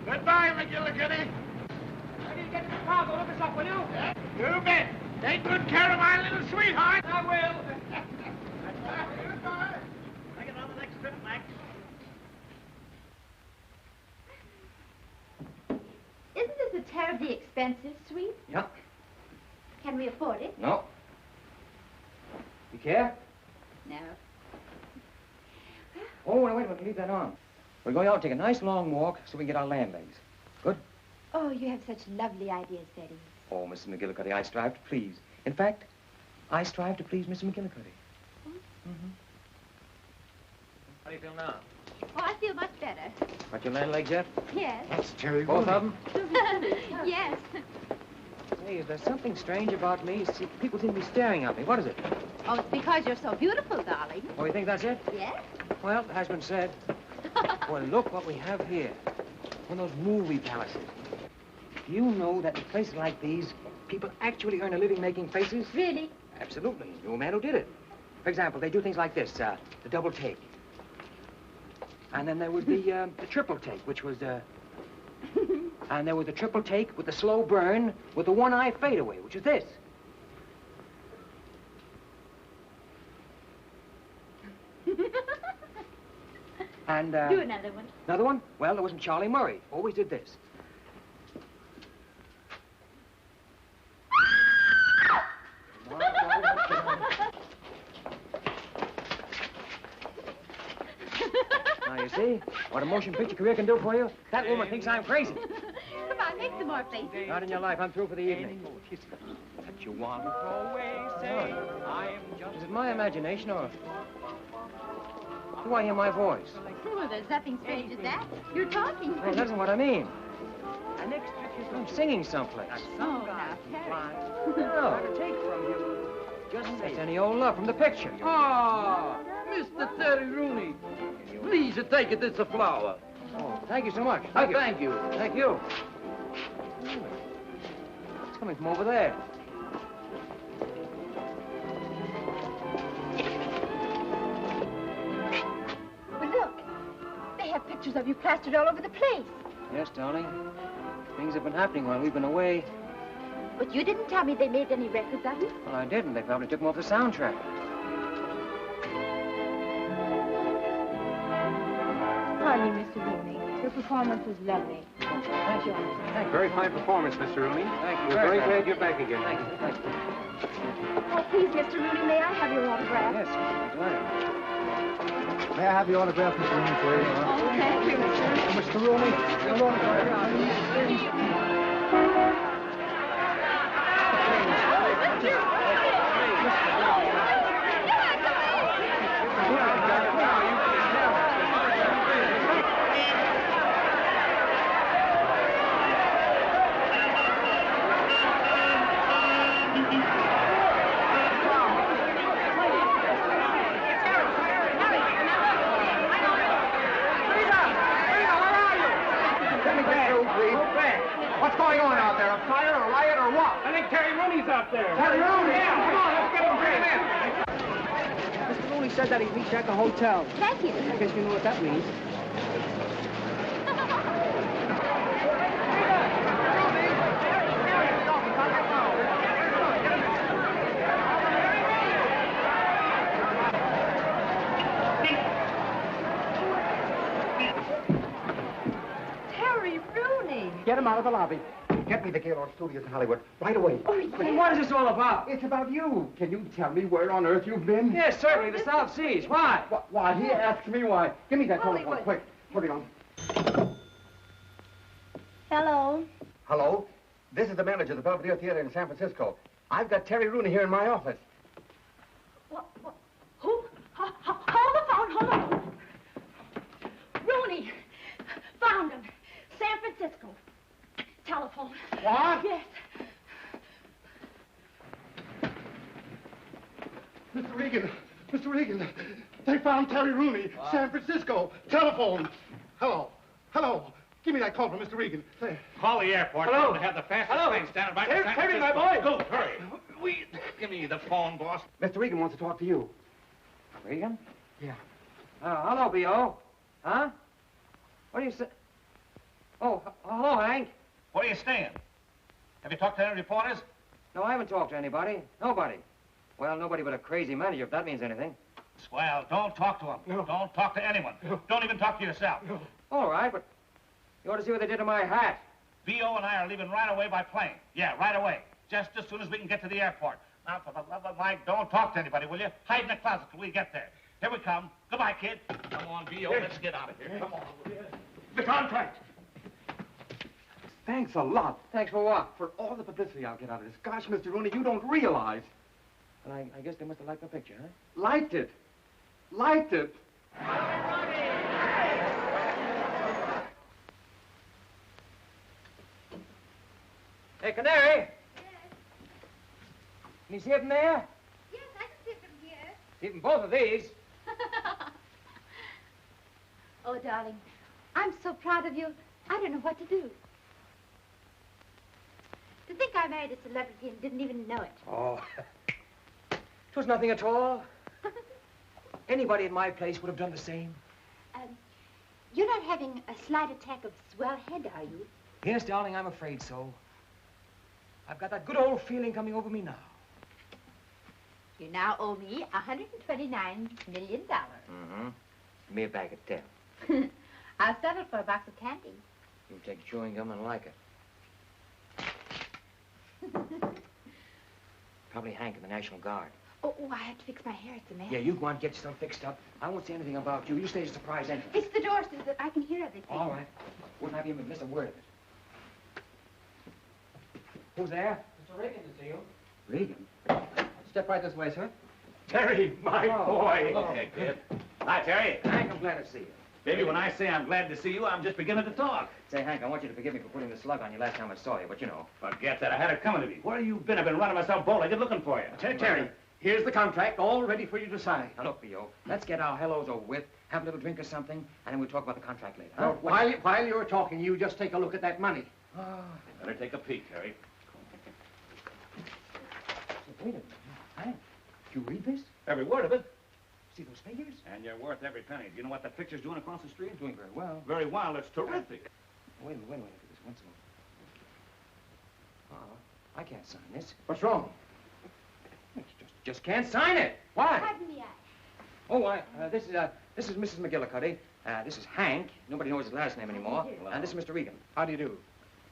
Speaker 18: Goodbye, McGillicuddy.
Speaker 6: I need to get to the car. Go look us up, will you?
Speaker 18: You bet. Take good care of my little sweetheart.
Speaker 6: I will.
Speaker 18: Goodbye. Take it on the next trip, Max.
Speaker 17: Isn't this a terribly expensive suite?
Speaker 6: Yeah.
Speaker 17: Can we afford it?
Speaker 6: No. You care?
Speaker 17: No.
Speaker 6: Oh, wait a minute. Leave that on. We're going out and take a nice long walk so we can get our land legs. Good?
Speaker 17: Oh, you have such lovely ideas, Daddy.
Speaker 6: Oh, Mrs. McGillicuddy, I strive to please. In fact, I strive to please Mr. McGillicuddy. Mm-hmm. How do you feel now?
Speaker 17: Oh, I feel much better.
Speaker 6: Got your land legs yet?
Speaker 17: Yes.
Speaker 8: That's Terry
Speaker 6: Both
Speaker 8: Rooney.
Speaker 6: of them?
Speaker 17: Yes.
Speaker 6: Hey, is there something strange about me? See, people seem to be staring at me. What is it?
Speaker 17: Oh, it's because you're so beautiful, darling.
Speaker 6: Oh, you think that's it?
Speaker 17: Yes?
Speaker 6: Well, it has been said. Well, look what we have here. One of those movie palaces. Do you know that in places like these, people actually earn a living making faces?
Speaker 17: Really?
Speaker 6: Absolutely. You know a man who did it. For example, they do things like this, the double take. And then there would be the triple take, which was, and there was the triple take with the slow burn with the one-eye fadeaway, which is this. And,
Speaker 17: Do another one.
Speaker 6: Another one? Well, there wasn't Charlie Murray. Always did this. Now, you see what a motion picture career can do for you? That woman thinks I'm crazy.
Speaker 17: Come on, make some more places.
Speaker 6: Not in your life. I'm through for the evening. That you want to throw away, say, I am just... Is it my imagination, or do I hear my voice?
Speaker 17: Well, there's nothing strange in that. You're talking.
Speaker 6: Oh, that isn't what I mean. I'm singing someplace.
Speaker 17: Oh, now, Terry.
Speaker 6: No. Take from you. Just any old love from the picture.
Speaker 1: Oh, Mr. Terry Rooney. Please take it. It's a flower.
Speaker 6: Oh, thank you so much.
Speaker 1: Thank you.
Speaker 6: Thank you. It's coming from over there.
Speaker 17: Well, look. They have pictures of you plastered all over the place.
Speaker 6: Yes, darling. Things have been happening while we've been away.
Speaker 17: But you didn't tell me they made any records of you.
Speaker 6: Well, I didn't. They probably took them off the soundtrack.
Speaker 17: Pardon me, Mr. Rooney. Your performance was lovely.
Speaker 6: Thank you.
Speaker 22: Very fine performance, Mr. Rooney.
Speaker 6: Thank you.
Speaker 22: We're very glad you're back again.
Speaker 6: Thank you. Thank you.
Speaker 17: Oh, please, Mr. Rooney, may I have your autograph?
Speaker 6: Yes, glad.
Speaker 8: May I have your autograph, Mr. Rooney, please?
Speaker 17: Oh, thank you,
Speaker 8: Mr. Rooney, your autograph.
Speaker 18: What's going on out there? A fire, a riot, or what? I think Terry Rooney's out there. Terry Rooney? Yeah, come on, let's get him, bring him in.
Speaker 1: Mr. Rooney said that he'd meet you at the hotel.
Speaker 17: Thank you.
Speaker 1: I guess you know what that means.
Speaker 17: Terry Rooney.
Speaker 8: Get him out of the lobby. Get me the Gaylord Studios in Hollywood right away.
Speaker 17: Oh, yes.
Speaker 6: What is this all about?
Speaker 8: It's about you. Can you tell me where on earth you've been?
Speaker 6: Yes, certainly, the South Seas. Why?
Speaker 8: Why? He asked me why. Give me that telephone,
Speaker 17: Hollywood.
Speaker 8: quick. Put it on.
Speaker 17: Hello.
Speaker 8: Hello? This is the manager of the Belvedere Theater in San Francisco. I've got Terry Rooney here in my office.
Speaker 17: What? Who? Hold the phone. Hold on. Rooney. Found him. San Francisco. Telephone.
Speaker 8: What?
Speaker 17: Yes.
Speaker 19: Mr. Regan. Mr. Regan. They found Terry Rooney. San Francisco. Telephone. Hello. Hello. Give me that call from Mr. Regan. Say.
Speaker 2: Call the airport.
Speaker 19: Hello.
Speaker 2: Tell them to have the fastest plane standing by.
Speaker 19: Terry, Terry, my boy.
Speaker 2: Go, hurry. Give me the phone, boss.
Speaker 8: Mr. Regan wants to talk to you.
Speaker 6: Regan?
Speaker 8: Yeah.
Speaker 6: Hello, B.O. Huh? What do you say? Oh, hello, Hank.
Speaker 2: Where are you staying? Have you talked to any reporters?
Speaker 6: No, I haven't talked to anybody. Nobody. Well, nobody but a crazy manager, if that means anything.
Speaker 2: Swell, don't talk to him. No. Don't talk to anyone. No. Don't even talk to yourself. No.
Speaker 6: All right, but you ought to see what they did to my hat.
Speaker 2: V.O. and I are leaving right away by plane. Yeah, right away. Just as soon as we can get to the airport. Now, for the love of Mike, don't talk to anybody, will you? Hide in the closet till we get there. Here we come. Goodbye, kid. Come on, V.O., let's get out of here. Come on.
Speaker 19: The contract. Thanks a lot.
Speaker 6: Thanks for what?
Speaker 19: For all the publicity I'll get out of this. Gosh, Mr. Rooney, you don't realize.
Speaker 6: Well, I guess they must have liked the picture, huh?
Speaker 19: Liked it. Liked it.
Speaker 6: Hey, Canary. Yes. Can you see it from there?
Speaker 17: Yes, I can see it from here.
Speaker 6: See from both of these.
Speaker 17: Oh, darling, I'm so proud of you. I don't know what to do. To think I married a celebrity and didn't even know it.
Speaker 6: Oh, it was nothing at all. Anybody in my place would have done the same.
Speaker 17: You're not having a slight attack of swell head, are you?
Speaker 6: Yes, darling, I'm afraid so. I've got that good old feeling coming over me now.
Speaker 17: You now owe me $129 million.
Speaker 6: Mm-hmm. Give me a bag of 10.
Speaker 17: I'll settle for a box of candy.
Speaker 6: You take chewing gum and like it. Probably Hank in the National Guard.
Speaker 17: Oh, I have to fix my hair. It's a mess.
Speaker 6: Yeah, you go on and get yourself fixed up. I won't say anything about you. You stay as a surprise entrance.
Speaker 17: It's the door so that I can hear everything.
Speaker 6: All right. Wouldn't have you miss a word of it. Who's there?
Speaker 12: Mr. Reagan to see you.
Speaker 6: Regan?
Speaker 12: Step right this way, sir.
Speaker 2: Terry, my boy.
Speaker 11: Okay, kid. Hi, Terry.
Speaker 6: Hank, I'm glad to see you.
Speaker 11: Baby, when I say I'm glad to see you, I'm just beginning to talk.
Speaker 6: Say, Hank, I want you to forgive me for putting the slug on you last time I saw you, but you know.
Speaker 11: Forget that. I had it coming to me. Where have you been? I've been running myself bow-legged looking for you.
Speaker 12: Terry, here's the contract, all ready for you to sign.
Speaker 6: Now, look, Theo, let's get our hellos over with, have a little drink or something, and then we'll talk about the contract later. Huh?
Speaker 12: While you're talking, you just take a look at that money.
Speaker 11: Oh, better take a peek, Terry.
Speaker 6: Wait a minute. Hank, did you read this?
Speaker 11: Every word of it.
Speaker 6: See those figures?
Speaker 11: And you're worth every penny. Do you know what that picture's doing across the street?
Speaker 6: Doing very well.
Speaker 11: Very well. It's terrific.
Speaker 6: Wait a minute. Look at this once more. I can't sign this.
Speaker 12: What's wrong?
Speaker 6: Just can't sign it. Why?
Speaker 17: Pardon me,
Speaker 6: This is Mrs. McGillicuddy. This is Hank. Nobody knows his last name anymore. And this is Mr. Regan.
Speaker 12: How do you do?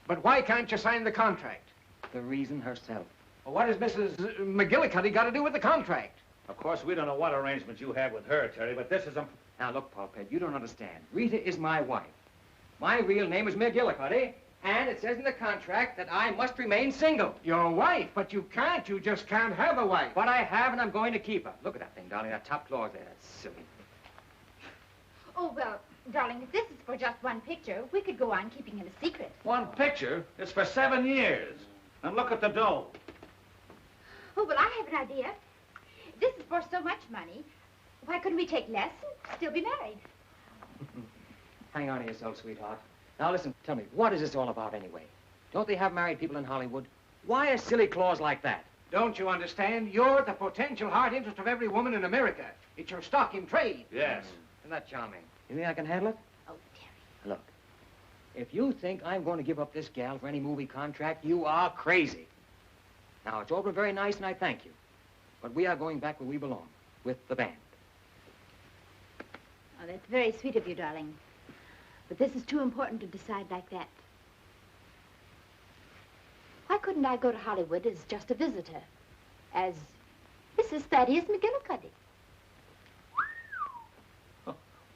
Speaker 12: But why can't you sign the contract?
Speaker 6: The reason herself.
Speaker 12: Well, what has Mrs. McGillicuddy got to do with the contract?
Speaker 11: Of course, we don't know what arrangements you have with her, Terry, but this is a...
Speaker 6: Now, look, Pulphead, you don't understand. Rita is my wife. My real name is McGillicuddy, and it says in the contract that I must remain single.
Speaker 12: Your wife, but you can't. You just can't have a wife.
Speaker 6: But I have, and I'm going to keep her. Look at that thing, darling, that top clause there. That's silly.
Speaker 17: Oh, well, darling, if this is for just one picture, we could go on keeping it a secret.
Speaker 11: One picture? It's for 7 years. And look at the dough.
Speaker 17: Oh, well, I have an idea. If this is for so much money, why couldn't we take less and still be married?
Speaker 6: Hang on to yourself, sweetheart. Now, listen, tell me, what is this all about anyway? Don't they have married people in Hollywood? Why a silly clause like that?
Speaker 12: Don't you understand? You're the potential heart interest of every woman in America. It's your stock in trade.
Speaker 11: Yes.
Speaker 6: Isn't that charming? You think I can handle it?
Speaker 17: Oh, Terry.
Speaker 6: Look, if you think I'm going to give up this gal for any movie contract, you are crazy. Now, it's all been very nice, and I thank you. But we are going back where we belong, with the band.
Speaker 17: Oh, that's very sweet of you, darling. But this is too important to decide like that. Why couldn't I go to Hollywood as just a visitor? As Mrs. Thaddeus McGillicuddy?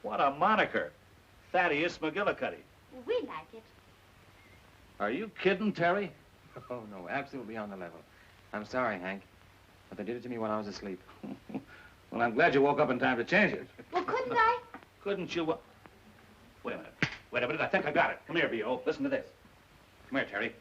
Speaker 11: What a moniker. Thaddeus McGillicuddy.
Speaker 17: We like it.
Speaker 11: Are you kidding, Terry?
Speaker 6: Oh, no, absolutely on the level. I'm sorry, Hank, but they did it to me while I was asleep.
Speaker 11: Well, I'm glad you woke up in time to change it.
Speaker 17: Well, couldn't I?
Speaker 11: Couldn't you? Wait a minute. Wait a minute. I think I got it. Come here, B.O. Listen to this. Come here, Terry.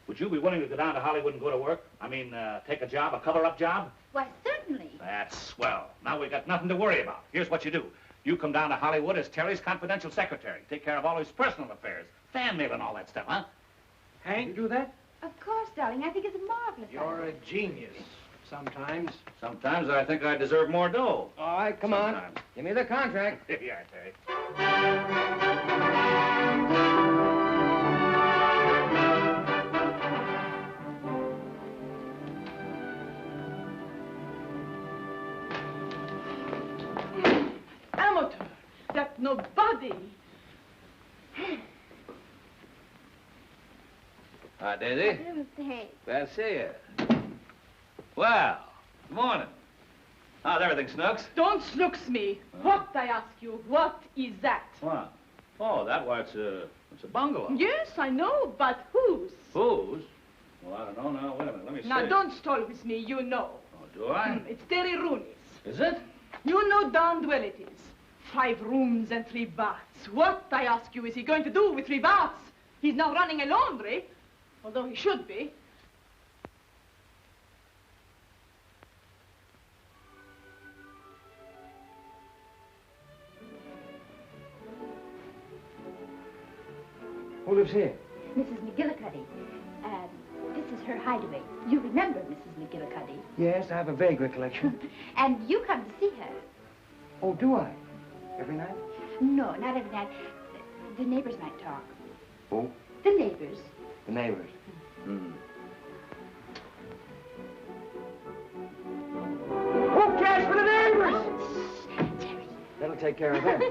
Speaker 11: Would you be willing to go down to Hollywood and go to work? I mean, take a job, a cover-up job?
Speaker 17: Why, certainly.
Speaker 11: That's swell. Now we got nothing to worry about. Here's what you do. You come down to Hollywood as Terry's confidential secretary. Take care of all his personal affairs. Fan mail and all that stuff, huh?
Speaker 12: Hank, you do that?
Speaker 17: Of course, darling. I think it's a marvelous
Speaker 12: You're
Speaker 17: idea.
Speaker 12: a genius. Sometimes.
Speaker 11: Sometimes I think I deserve more dough.
Speaker 6: All right, come on. Give me the contract.
Speaker 11: Here you are, Terry.
Speaker 14: nobody.
Speaker 5: Hi, Daisy.
Speaker 17: Hey.
Speaker 5: Glad to see you. Well, good morning. How's everything, Snooks?
Speaker 14: Don't snooks me. What, I ask you, what is that?
Speaker 5: What? Oh, that was, it's a bungalow.
Speaker 14: Yes, I know, but whose?
Speaker 5: Whose? Well, I don't know now. Wait a minute, let me see.
Speaker 14: Now, don't stall with me, you know.
Speaker 5: Oh, do I?
Speaker 14: It's Terry Rooney's.
Speaker 5: Is it?
Speaker 14: You know darned well it is. 5 rooms and 3 baths. What, I ask you, is he going to do with 3 baths? He's not running a laundry, although he should be.
Speaker 6: Who lives here?
Speaker 17: Mrs. McGillicuddy. This is her hideaway. You remember Mrs. McGillicuddy.
Speaker 6: Yes, I have a vague recollection.
Speaker 17: And you come to see her.
Speaker 6: Oh, do I? Every night?
Speaker 17: No, not every night. The neighbors might talk.
Speaker 6: Oh,
Speaker 17: The neighbors.
Speaker 6: the neighbors. Hmm. Who cares for the neighbors? That'll take care of them.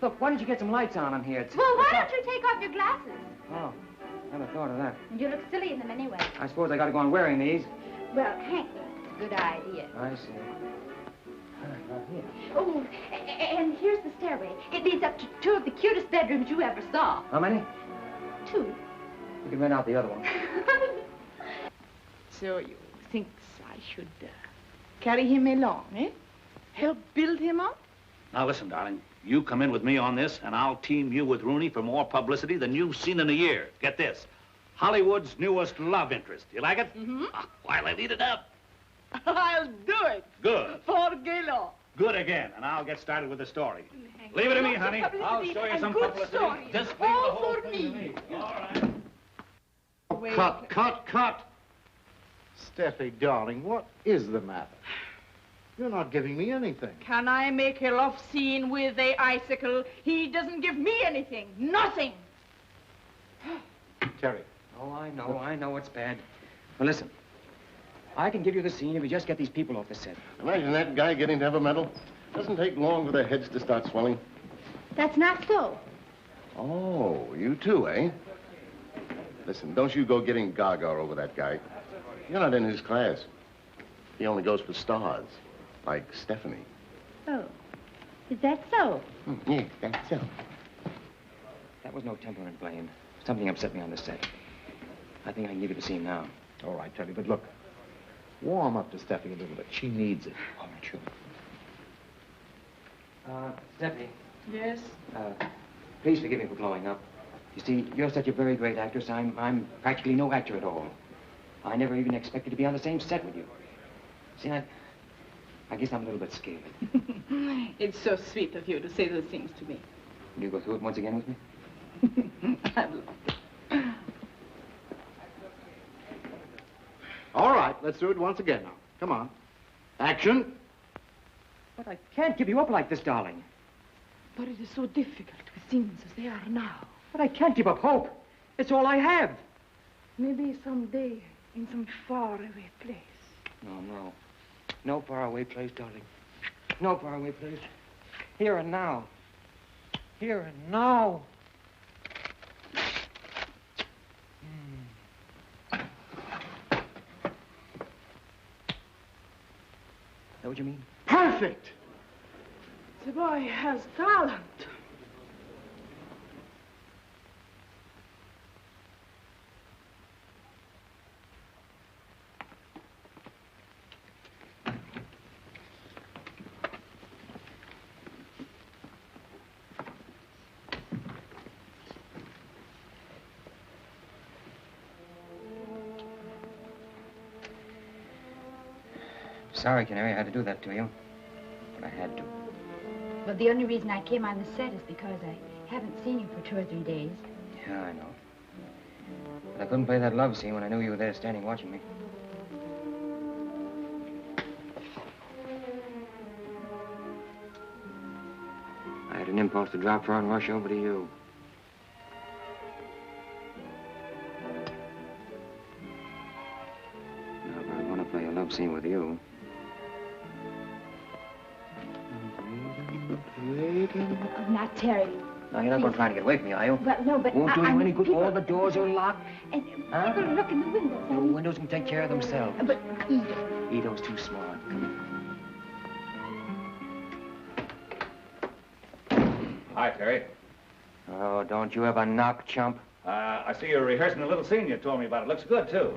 Speaker 6: Look, why don't you get some lights on in here?
Speaker 17: Well, why don't you take off your glasses?
Speaker 6: Oh, never thought of that.
Speaker 17: You look silly in them anyway.
Speaker 6: I suppose I gotta go on wearing these.
Speaker 17: Well, Hank thinks it's a good idea.
Speaker 6: I see. Right here.
Speaker 17: Oh, and here's the stairway. It leads up to 2 of the cutest bedrooms you ever saw.
Speaker 6: How many?
Speaker 17: 2.
Speaker 6: You can rent out the other one.
Speaker 14: So you think I should carry him along, eh? Help build him up?
Speaker 2: Now, listen, darling. You come in with me on this, and I'll team you with Rooney for more publicity than you've seen in a year. Get this. Hollywood's newest love interest. You like it?
Speaker 14: Mm-hmm.
Speaker 2: While I lead it up.
Speaker 14: I'll do it.
Speaker 2: Good.
Speaker 14: For Gaylord.
Speaker 2: Good again, and I'll get started with the story. Leave it to me, honey. I'll show you some
Speaker 14: good
Speaker 2: publicity.
Speaker 14: story.
Speaker 2: Just leave the
Speaker 14: All
Speaker 2: whole
Speaker 14: for
Speaker 2: thing to
Speaker 14: me.
Speaker 2: All right.
Speaker 14: Wait.
Speaker 8: Cut. Steffi, darling, what is the matter? You're not giving me anything.
Speaker 14: Can I make a love scene with a icicle? He doesn't give me anything. Nothing.
Speaker 8: Terry.
Speaker 6: Oh, I know it's bad. Well, listen. I can give you the scene if you just get these people off the set.
Speaker 7: Imagine that guy getting temperamental. Doesn't take long for their heads to start swelling.
Speaker 17: That's not so.
Speaker 7: Oh, you too, eh? Listen, don't you go getting gaga over that guy. You're not in his class. He only goes for stars, like Stephanie.
Speaker 17: Oh, is that so?
Speaker 7: Yeah, that's so.
Speaker 6: That was no temperament blame. Something upset me on the set. I think I can give you the scene now.
Speaker 8: All right, Terry, but look. Warm up to Steffi a little bit. She needs it.
Speaker 6: All right, sure. Steffi.
Speaker 14: Yes?
Speaker 6: Please forgive me for blowing up. You see, you're such a very great actress. I'm practically no actor at all. I never even expected to be on the same set with you. See, I guess I'm a little bit scared.
Speaker 14: It's so sweet of you to say those things to me.
Speaker 6: Will you go through it once again with me?
Speaker 14: I'd love to.
Speaker 8: All right, let's do it once again now. Come on. Action.
Speaker 6: But I can't give you up like this, darling.
Speaker 14: But it is so difficult with things as they are now.
Speaker 6: But I can't give up hope. It's all I have.
Speaker 14: Maybe someday in some faraway place.
Speaker 6: No. No faraway place, darling. No faraway place. Here and now. Here and now. Is that what you mean?
Speaker 8: Perfect.
Speaker 14: The boy has talent.
Speaker 6: Sorry, Canary, I had to do that to you. But I had to.
Speaker 17: Well, the only reason I came on the set is because I haven't seen you for 2 or 3 days.
Speaker 6: Yeah, I know. But I couldn't play that love scene when I knew you were there standing watching me. I had an impulse to drop her and rush over to you. Now, if I want to play a love scene with you...
Speaker 17: Now, Terry.
Speaker 6: No, you're not going to try to get away from me, are you?
Speaker 17: Well, no, but
Speaker 6: Won't do you any good.
Speaker 17: people-
Speaker 6: All the doors are locked.
Speaker 17: And
Speaker 6: Huh?
Speaker 17: people look in the windows.
Speaker 6: The windows can take care of themselves.
Speaker 17: But Ito.
Speaker 6: Ito's too smart.
Speaker 5: Hi, Terry.
Speaker 6: Oh, don't you ever knock, chump.
Speaker 5: I see you're rehearsing the little scene you told me about. It looks good, too.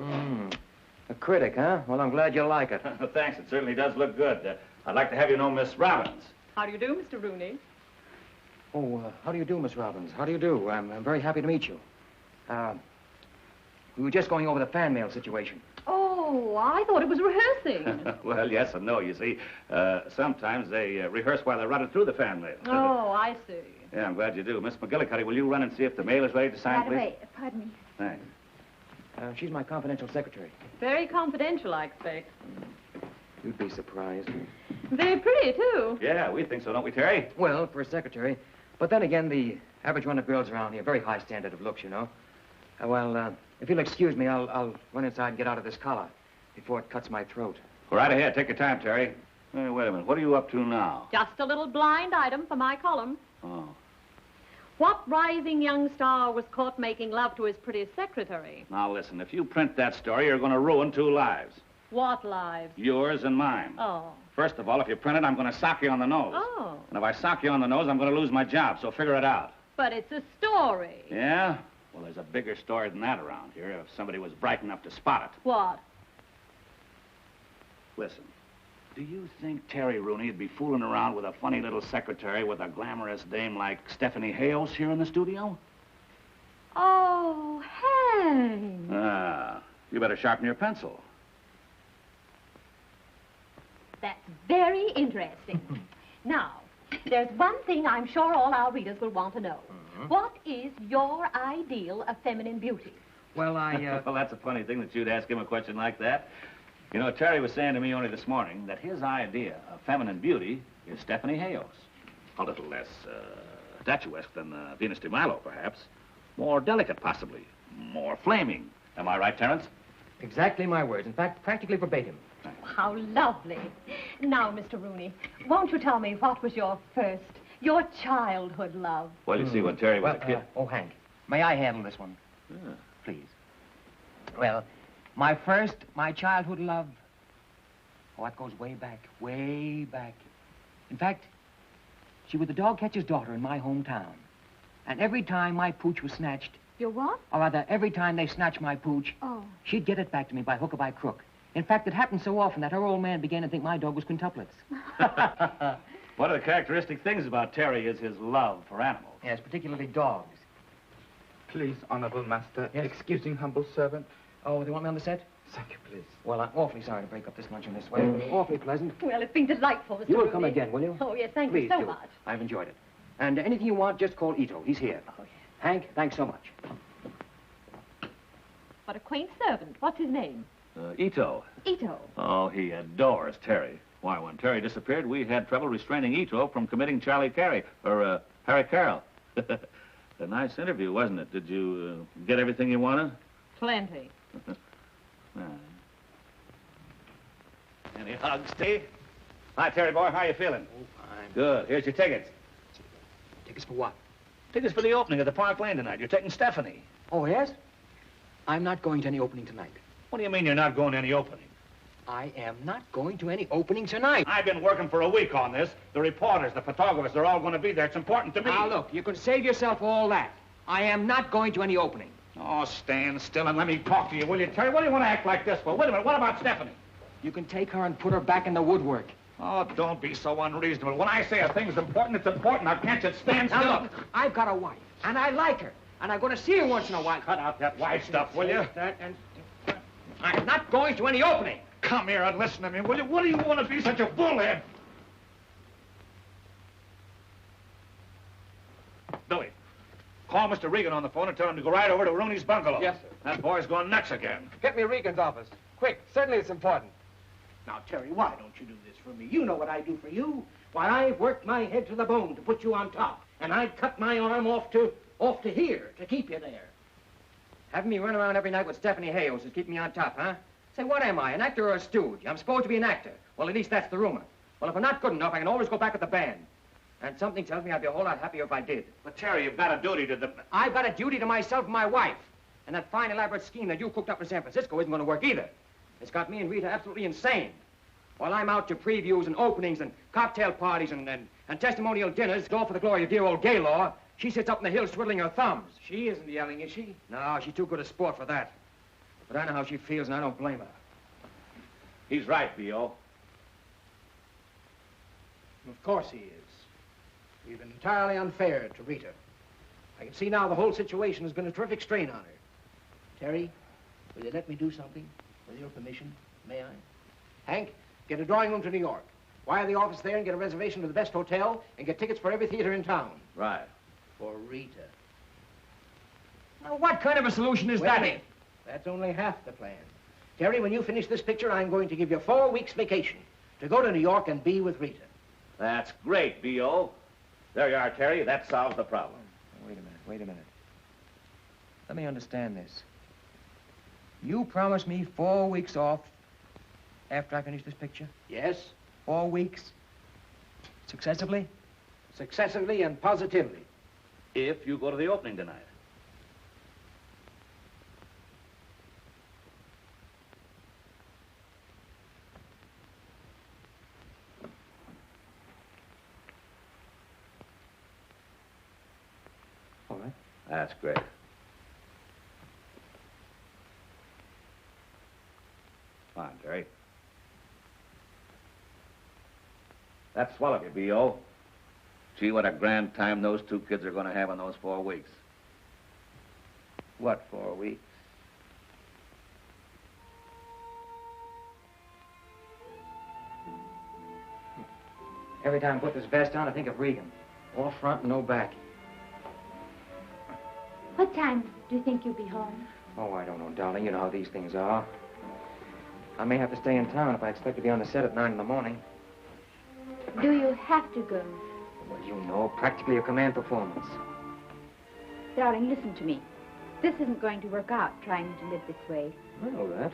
Speaker 6: A critic, huh? Well, I'm glad you like it.
Speaker 5: Thanks. It certainly does look good. I'd like to have you know Miss Robbins.
Speaker 14: How do you do, Mr. Rooney?
Speaker 6: Oh, how do you do, Miss Robbins? How do you do? I'm very happy to meet you. We were just going over the fan mail situation.
Speaker 14: Oh, I thought it was rehearsing.
Speaker 5: Well, yes and no, you see. Sometimes they rehearse while they're running through the fan mail.
Speaker 14: Oh, I see.
Speaker 5: Yeah, I'm glad you do. Miss McGillicuddy, will you run and see if the mail is ready to sign,
Speaker 17: Right
Speaker 5: please?
Speaker 17: away. Pardon me.
Speaker 5: Thanks.
Speaker 6: She's my confidential secretary.
Speaker 14: Very confidential, I expect.
Speaker 6: You'd be surprised.
Speaker 14: Very pretty, too.
Speaker 5: Yeah, we think so, don't we, Terry?
Speaker 6: Well, for a secretary. But then again, the average run of girls around here, very high standard of looks, you know. If you'll excuse me, I'll run inside and get out of this collar before it cuts my throat.
Speaker 5: Go right ahead. Take your time, Terry. Hey, wait a minute. What are you up to now?
Speaker 14: Just a little blind item for my column.
Speaker 5: Oh.
Speaker 14: What rising young star was caught making love to his pretty secretary?
Speaker 5: Now, listen. If you print that story, you're going to ruin 2 lives.
Speaker 14: What lives?
Speaker 5: Yours and mine.
Speaker 14: Oh.
Speaker 5: First of all, if you print it, I'm going to sock you on the nose.
Speaker 14: Oh.
Speaker 5: And if I sock you on the nose, I'm going to lose my job, so figure it out.
Speaker 14: But it's a story.
Speaker 5: Yeah? Well, there's a bigger story than that around here, if somebody was bright enough to spot it.
Speaker 14: What?
Speaker 5: Listen, do you think Terry Rooney would be fooling around with a funny little secretary with a glamorous dame like Stephanie Hayos here in the studio?
Speaker 14: Oh, Hank.
Speaker 5: You better sharpen your pencil.
Speaker 14: That's very interesting. Now, there's one thing I'm sure all our readers will want to know. What is your ideal of feminine beauty?
Speaker 6: Well,
Speaker 5: Well, that's a funny thing that you'd ask him a question like that. You know, Terry was saying to me only this morning that his idea of feminine beauty is Stephanie Hayos. A little less statuesque than Venus de Milo, perhaps. More delicate, possibly. More flaming. Am I right, Terence?
Speaker 6: Exactly my words. In fact, practically verbatim.
Speaker 14: How lovely. Now, Mr. Rooney, won't you tell me what was your childhood love?
Speaker 5: Well, you see, when Terry was a kid...
Speaker 6: Oh, Hank, may I handle this one? Please. Well, my childhood love, it goes way back, way back. In fact, she was the dog catcher's daughter in my hometown. And every time my pooch was snatched...
Speaker 14: Your what?
Speaker 6: Or rather, every time they snatched my pooch, she'd get it back to me by hook or by crook. In fact, it happened so often that her old man began to think my dog was quintuplets.
Speaker 5: One of the characteristic things about Terry is his love for animals.
Speaker 6: Yes, particularly dogs.
Speaker 15: Please, honorable master, excusing humble servant.
Speaker 6: Oh, they want me on the set?
Speaker 15: Thank you, please.
Speaker 6: Well, I'm awfully sorry to break up this luncheon this way. Awfully pleasant.
Speaker 14: Well, it's been delightful, Mr.
Speaker 6: You will
Speaker 14: Rooney.
Speaker 6: come again, will you?
Speaker 14: Oh, yes, thank
Speaker 6: Please
Speaker 14: you so
Speaker 6: do.
Speaker 14: much.
Speaker 6: I've enjoyed it. And anything you want, just call Ito. He's here.
Speaker 14: Oh, yes.
Speaker 6: Hank, thanks so much.
Speaker 14: What a quaint servant. What's his name?
Speaker 5: Ito.
Speaker 14: Ito.
Speaker 5: Oh, he adores Terry. Why, when Terry disappeared, we had trouble restraining Ito from committing Harry Carroll. A nice interview, wasn't it? Did you get everything you wanted?
Speaker 14: Plenty.
Speaker 5: Any hugs, Steve? Hi, Terry boy. How are you feeling?
Speaker 6: Oh, fine.
Speaker 5: Good. Here's your tickets.
Speaker 6: Tickets for what?
Speaker 5: Tickets for the opening of the Park Lane tonight. You're taking Stephanie.
Speaker 6: Oh, yes? I'm not going to any opening tonight.
Speaker 5: What do you mean you're not going to any opening?
Speaker 6: I am not going to any opening tonight.
Speaker 5: I've been working for a week on this. The reporters, the photographers, they're all going to be there. It's important to me.
Speaker 6: Now, look, you can save yourself all that. I am not going to any opening.
Speaker 5: Oh, stand still and let me talk to you, will you, Terry? What do you want to act like this for? Wait a minute. What about Stephanie?
Speaker 6: You can take her and put her back in the woodwork.
Speaker 5: Oh, don't be so unreasonable. When I say a thing's important, it's important. Now, can't you stand still?
Speaker 6: Now, look, I've got a wife, and I like her, and I'm going to see her once in a while.
Speaker 5: Cut out that wife stuff, will you?
Speaker 6: I'm not going to any opening.
Speaker 5: Come here and listen to me, will you? What do you want to be such a bullhead? Billy, call Mr. Regan on the phone and tell him to go right over to Rooney's bungalow.
Speaker 15: Yes, sir.
Speaker 5: That boy's going nuts again.
Speaker 15: Get me Regan's office. Quick. Certainly it's important.
Speaker 12: Now, Terry, why don't you do this for me? You know what I do for you. Why, I've worked my head to the bone to put you on top. And I'd cut my arm off to here to keep you there.
Speaker 6: Having me run around every night with Stephanie Hayos is keeping me on top, huh? Say, what am I, an actor or a stooge? I'm supposed to be an actor. Well, at least that's the rumor. Well, if I'm not good enough, I can always go back with the band. And something tells me I'd be a whole lot happier if I did.
Speaker 2: But, Terry, you've got a duty to the...
Speaker 6: I've got a duty to myself and my wife. And that fine, elaborate scheme that you cooked up in San Francisco isn't going to work either. It's got me and Rita absolutely insane. While I'm out to previews and openings and cocktail parties and testimonial dinners, all for the glory of dear old Gaylord, she sits up in the hills twiddling her thumbs.
Speaker 12: She isn't yelling, is she?
Speaker 6: No, she's too good a sport for that. But I know how she feels, and I don't blame her.
Speaker 2: He's right, B.O.
Speaker 12: Of course he is. We've been entirely unfair to Rita. I can see now the whole situation has been a terrific strain on her. Terry, will you let me do something? With your permission, may I? Hank, get a drawing room to New York. Wire the office there and get a reservation to the best hotel and get tickets for every theater in town.
Speaker 5: Right.
Speaker 12: For Rita.
Speaker 6: Now, what kind of a solution is
Speaker 12: Wait a
Speaker 6: that?
Speaker 12: minute. That's only half the plan. Terry, when you finish this picture, I'm going to give you 4 weeks vacation to go to New York and be with Rita.
Speaker 5: That's great, B.O. There you are, Terry. That solves the problem.
Speaker 6: Wait a minute. Let me understand this. You promised me 4 weeks off after I finish this picture?
Speaker 12: Yes.
Speaker 6: 4 weeks? Successively?
Speaker 12: Successively and positively.
Speaker 5: If you go to the opening tonight.
Speaker 6: All right.
Speaker 5: That's great. Come on, Terry. That's swell of you, B.O. Gee, what a grand time those 2 kids are going to have in those 4 weeks.
Speaker 12: What, 4 weeks?
Speaker 6: Every time I put this vest on, I think of Regan. All front and no back.
Speaker 17: What time do you think you'll be home?
Speaker 6: Oh, I don't know, darling. You know how these things are. I may have to stay in town if I expect to be on the set at 9 in the morning.
Speaker 17: Do you have to go?
Speaker 6: Well, you know, practically a command performance.
Speaker 17: Darling, listen to me. This isn't going to work out, trying to live this way.
Speaker 6: I know that.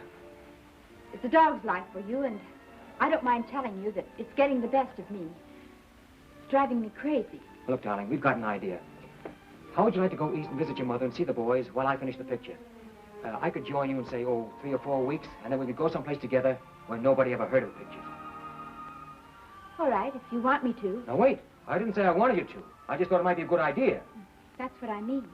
Speaker 17: It's a dog's life for you, and I don't mind telling you that it's getting the best of me. It's driving me crazy.
Speaker 6: Look, darling, we've got an idea. How would you like to go east and visit your mother and see the boys while I finish the picture? I could join you in, say, 3 or 4 weeks, and then we could go someplace together where nobody ever heard of the picture.
Speaker 17: All right, if you want me to.
Speaker 6: Now, wait. I didn't say I wanted you to. I just thought it might be a good idea.
Speaker 17: That's what I mean.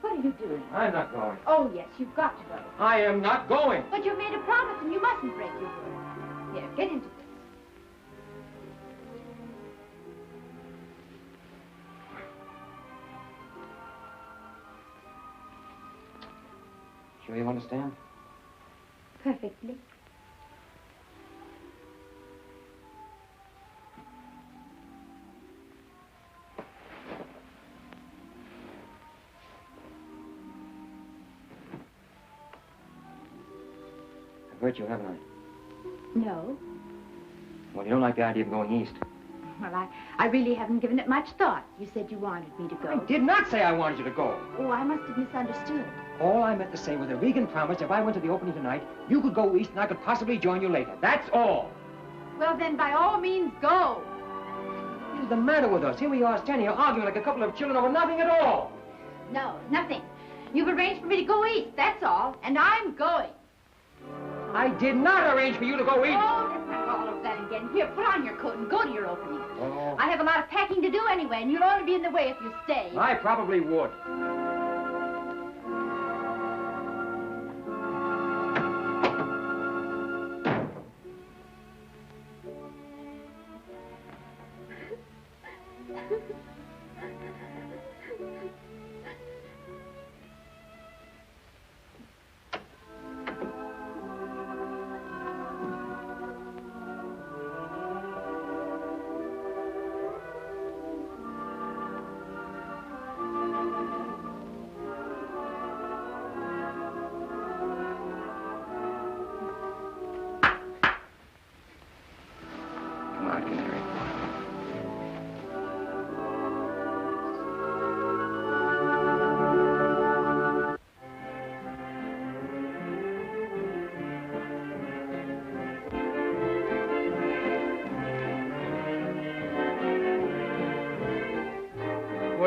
Speaker 17: What are you doing?
Speaker 6: I'm not going.
Speaker 17: Oh, yes, you've got to go.
Speaker 6: I am not going.
Speaker 17: But you made a promise and you mustn't break your word. Here, get into this.
Speaker 6: Sure you understand?
Speaker 17: Perfectly.
Speaker 6: I've hurt you, haven't I?
Speaker 17: No.
Speaker 6: Well, you don't like the idea of going east.
Speaker 17: Well, I really haven't given it much thought. You said you wanted me to go.
Speaker 6: I did not say I wanted you to go.
Speaker 17: Oh, I must have misunderstood.
Speaker 6: All I meant to say was that Regan promised if I went to the opening tonight, you could go east and I could possibly join you later. That's all.
Speaker 17: Well, then, by all means, go.
Speaker 6: What's the matter with us? Here we are standing here arguing like a couple of children over nothing at all.
Speaker 17: No, nothing. You've arranged for me to go east, that's all. And I'm going.
Speaker 6: I did not arrange for you to go east.
Speaker 17: Oh, let's not go all over that again. Here, put on your coat and go to your opening.
Speaker 6: Oh.
Speaker 17: I have a lot of packing to do anyway, and you'll only be in the way if you stay.
Speaker 6: I probably would.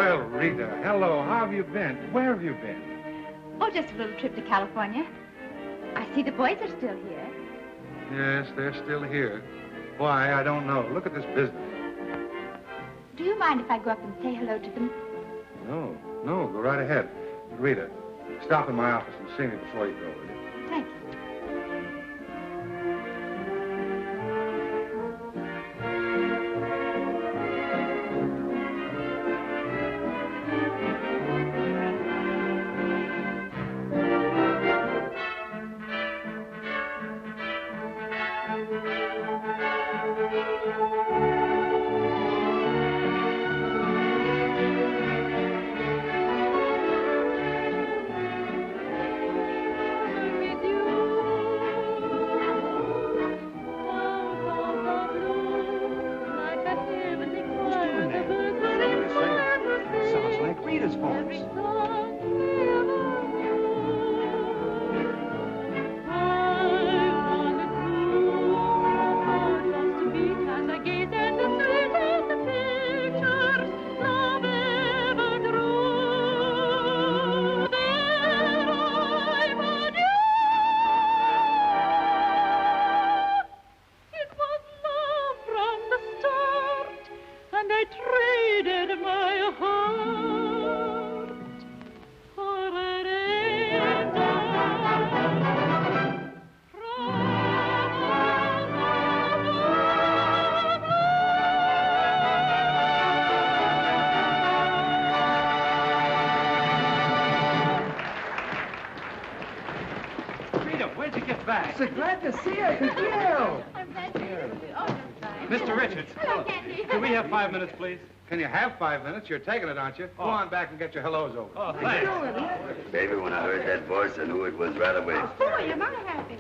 Speaker 15: Well, Rita, hello. How have you been? Where have you been?
Speaker 17: Oh, just a little trip to California. I see the boys are still here.
Speaker 15: Yes, they're still here. Why, I don't know. Look at this business.
Speaker 17: Do you mind if I go up and say hello to them?
Speaker 15: No, go right ahead. Rita, stop in my office and see me before you go, will you?
Speaker 17: Thank you.
Speaker 18: So glad to see you. Well.
Speaker 17: I'm glad to hear you. Oh, that's fine.
Speaker 15: Mr. Richards.
Speaker 17: Hello, Candy.
Speaker 15: Can we have 5 minutes, please? Can you have 5 minutes? You're taking it, aren't you? Go on back and get your hellos over.
Speaker 18: Oh, thanks.
Speaker 10: Baby, when I heard that voice, I knew it was right away.
Speaker 17: Oh, boy, am I happy.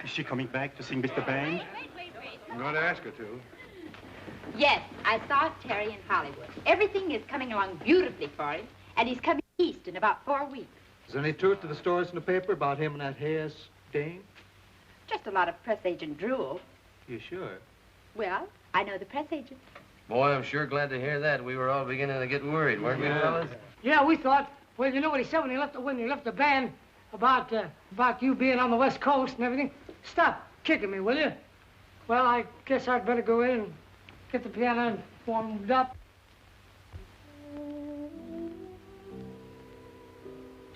Speaker 13: Is she coming back to sing Mr. Band?
Speaker 15: I'm going to ask her to.
Speaker 17: Yes, I saw Terry in Hollywood. Everything is coming along beautifully for him, and he's coming east in about 4 weeks.
Speaker 8: Is there any truth to the stories in the paper about him and that Hayes dame?
Speaker 17: Just a lot of press agent drool.
Speaker 8: You sure?
Speaker 17: Well, I know the press agent.
Speaker 4: Boy, I'm sure glad to hear that. We were all beginning to get worried, weren't we, fellas?
Speaker 23: Yeah, we thought. Well, you know what he said when he left the band about you being on the West Coast and everything? Stop kicking me, will you? Well, I guess I'd better go in and get the piano warmed up.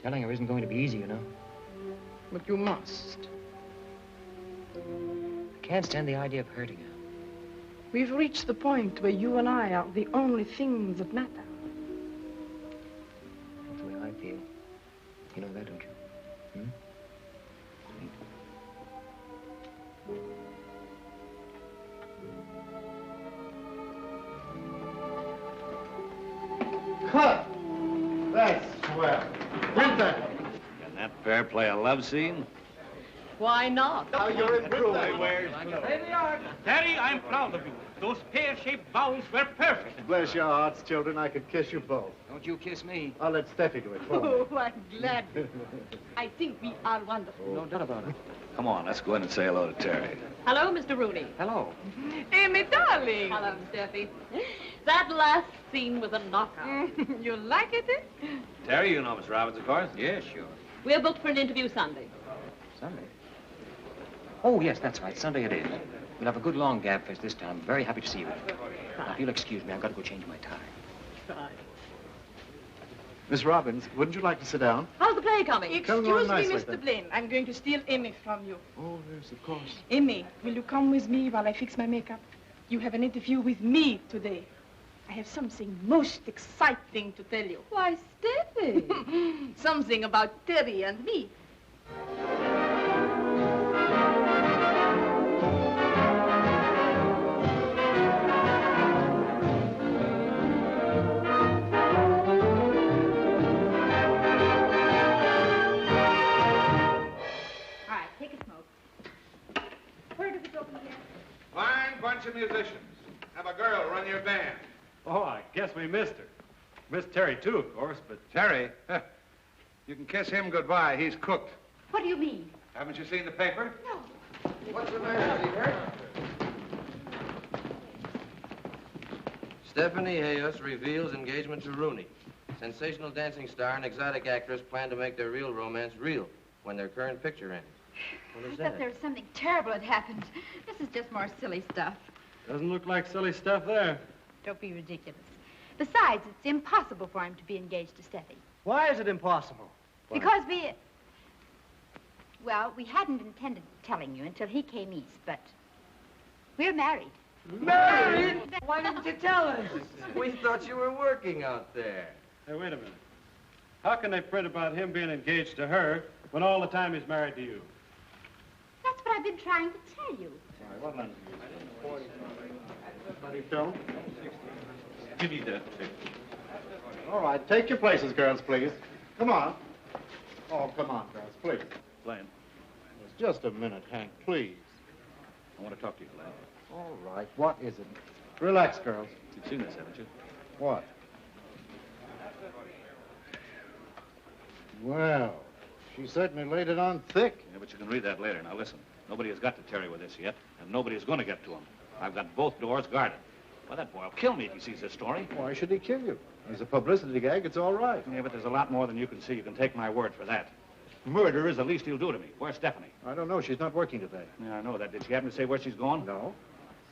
Speaker 6: Telling her isn't going to be easy, you know.
Speaker 23: But you must.
Speaker 6: I can't stand the idea of hurting her.
Speaker 23: We've reached the point where you and I are the only things that matter.
Speaker 6: That's the way I feel. You know that, don't you? Hmm?
Speaker 8: Cut! That's swell. Print that.
Speaker 5: Can that pair play a love scene?
Speaker 18: Why not?
Speaker 8: Now you're improving.
Speaker 9: Terry, I'm proud of you. Those pear-shaped vowels were perfect.
Speaker 8: Bless your hearts, children. I could kiss you both.
Speaker 6: Don't you kiss me.
Speaker 8: I'll let Steffi do it for me.
Speaker 18: Oh, I'm glad. I think we are wonderful.
Speaker 6: No doubt about it.
Speaker 5: Come on, let's go in and say hello to Terry.
Speaker 18: Hello, Mr. Rooney.
Speaker 6: Hello.
Speaker 18: Amy, darling. Hello, Steffi. That last scene was a knockout. You like it, eh?
Speaker 5: Terry, you know Miss Robbins, of course?
Speaker 6: Yeah, sure.
Speaker 18: We're booked for an interview Sunday.
Speaker 6: Sunday? Oh, yes, that's right. Sunday it is. We'll have a good long gab fest this time. I'm very happy to see you. Now, if you'll excuse me, I've got to go change my tie.
Speaker 18: Right.
Speaker 8: Miss Robbins, wouldn't you like to sit down?
Speaker 18: How's the play coming?
Speaker 8: Coming along
Speaker 24: Excuse me,
Speaker 8: nicely,
Speaker 24: Mr. Blaine. I'm going to steal Amy from you.
Speaker 8: Oh, yes, of course.
Speaker 24: Amy, will you come with me while I fix my makeup? You have an interview with me today. I have something most exciting to tell you.
Speaker 18: Why, Steffi.
Speaker 24: Something about Terry and me.
Speaker 15: Fine bunch of musicians. Have a girl run your band.
Speaker 25: Oh, I guess we missed her. Missed Terry, too, of course, but...
Speaker 15: Terry? You can kiss him goodbye. He's cooked.
Speaker 17: What do you mean?
Speaker 15: Haven't you seen the paper?
Speaker 17: No.
Speaker 8: What's the matter, Steve?
Speaker 4: Stephanie Hayos reveals engagement to Rooney. Sensational dancing star and exotic actress plan to make their real romance real when their current picture ends. What is
Speaker 17: I
Speaker 4: that?
Speaker 17: thought there was something terrible had happened. This is just more silly stuff.
Speaker 25: Doesn't look like silly stuff there.
Speaker 17: Don't be ridiculous. Besides, it's impossible for him to be engaged to Steffi.
Speaker 12: Why is it impossible?
Speaker 17: Because well, we hadn't intended telling you until he came east, but we're married.
Speaker 12: Married? Why didn't you tell us?
Speaker 4: We thought you were working out there.
Speaker 25: Hey, wait a minute. How can they print about him being engaged to her when all the time he's married to you?
Speaker 17: That's what I've been trying to tell you.
Speaker 25: What lens?
Speaker 8: Buddy film.
Speaker 25: Give me that.
Speaker 8: All right, take your places, girls, please. Come on. Oh, come on, girls, please.
Speaker 5: Blaine,
Speaker 8: Just a minute, Hank, please.
Speaker 5: I want to talk to you, Blaine.
Speaker 8: All right, what is it? Relax, girls.
Speaker 5: You've seen this, haven't you?
Speaker 8: What? Well, she certainly laid it on thick.
Speaker 5: Yeah, but you can read that later. Now, listen. Nobody has got to Terry with this yet, and nobody is going to get to him. I've got both doors guarded. Well, that boy will kill me if he sees this story.
Speaker 8: Why should he kill you? As a publicity gag, it's all right.
Speaker 5: Yeah, but there's a lot more than you can see. You can take my word for that. Murder is the least he'll do to me. Where's Stephanie?
Speaker 8: I don't know. She's not working today.
Speaker 5: Yeah, I know that. Did she happen to say where she's going?
Speaker 8: No.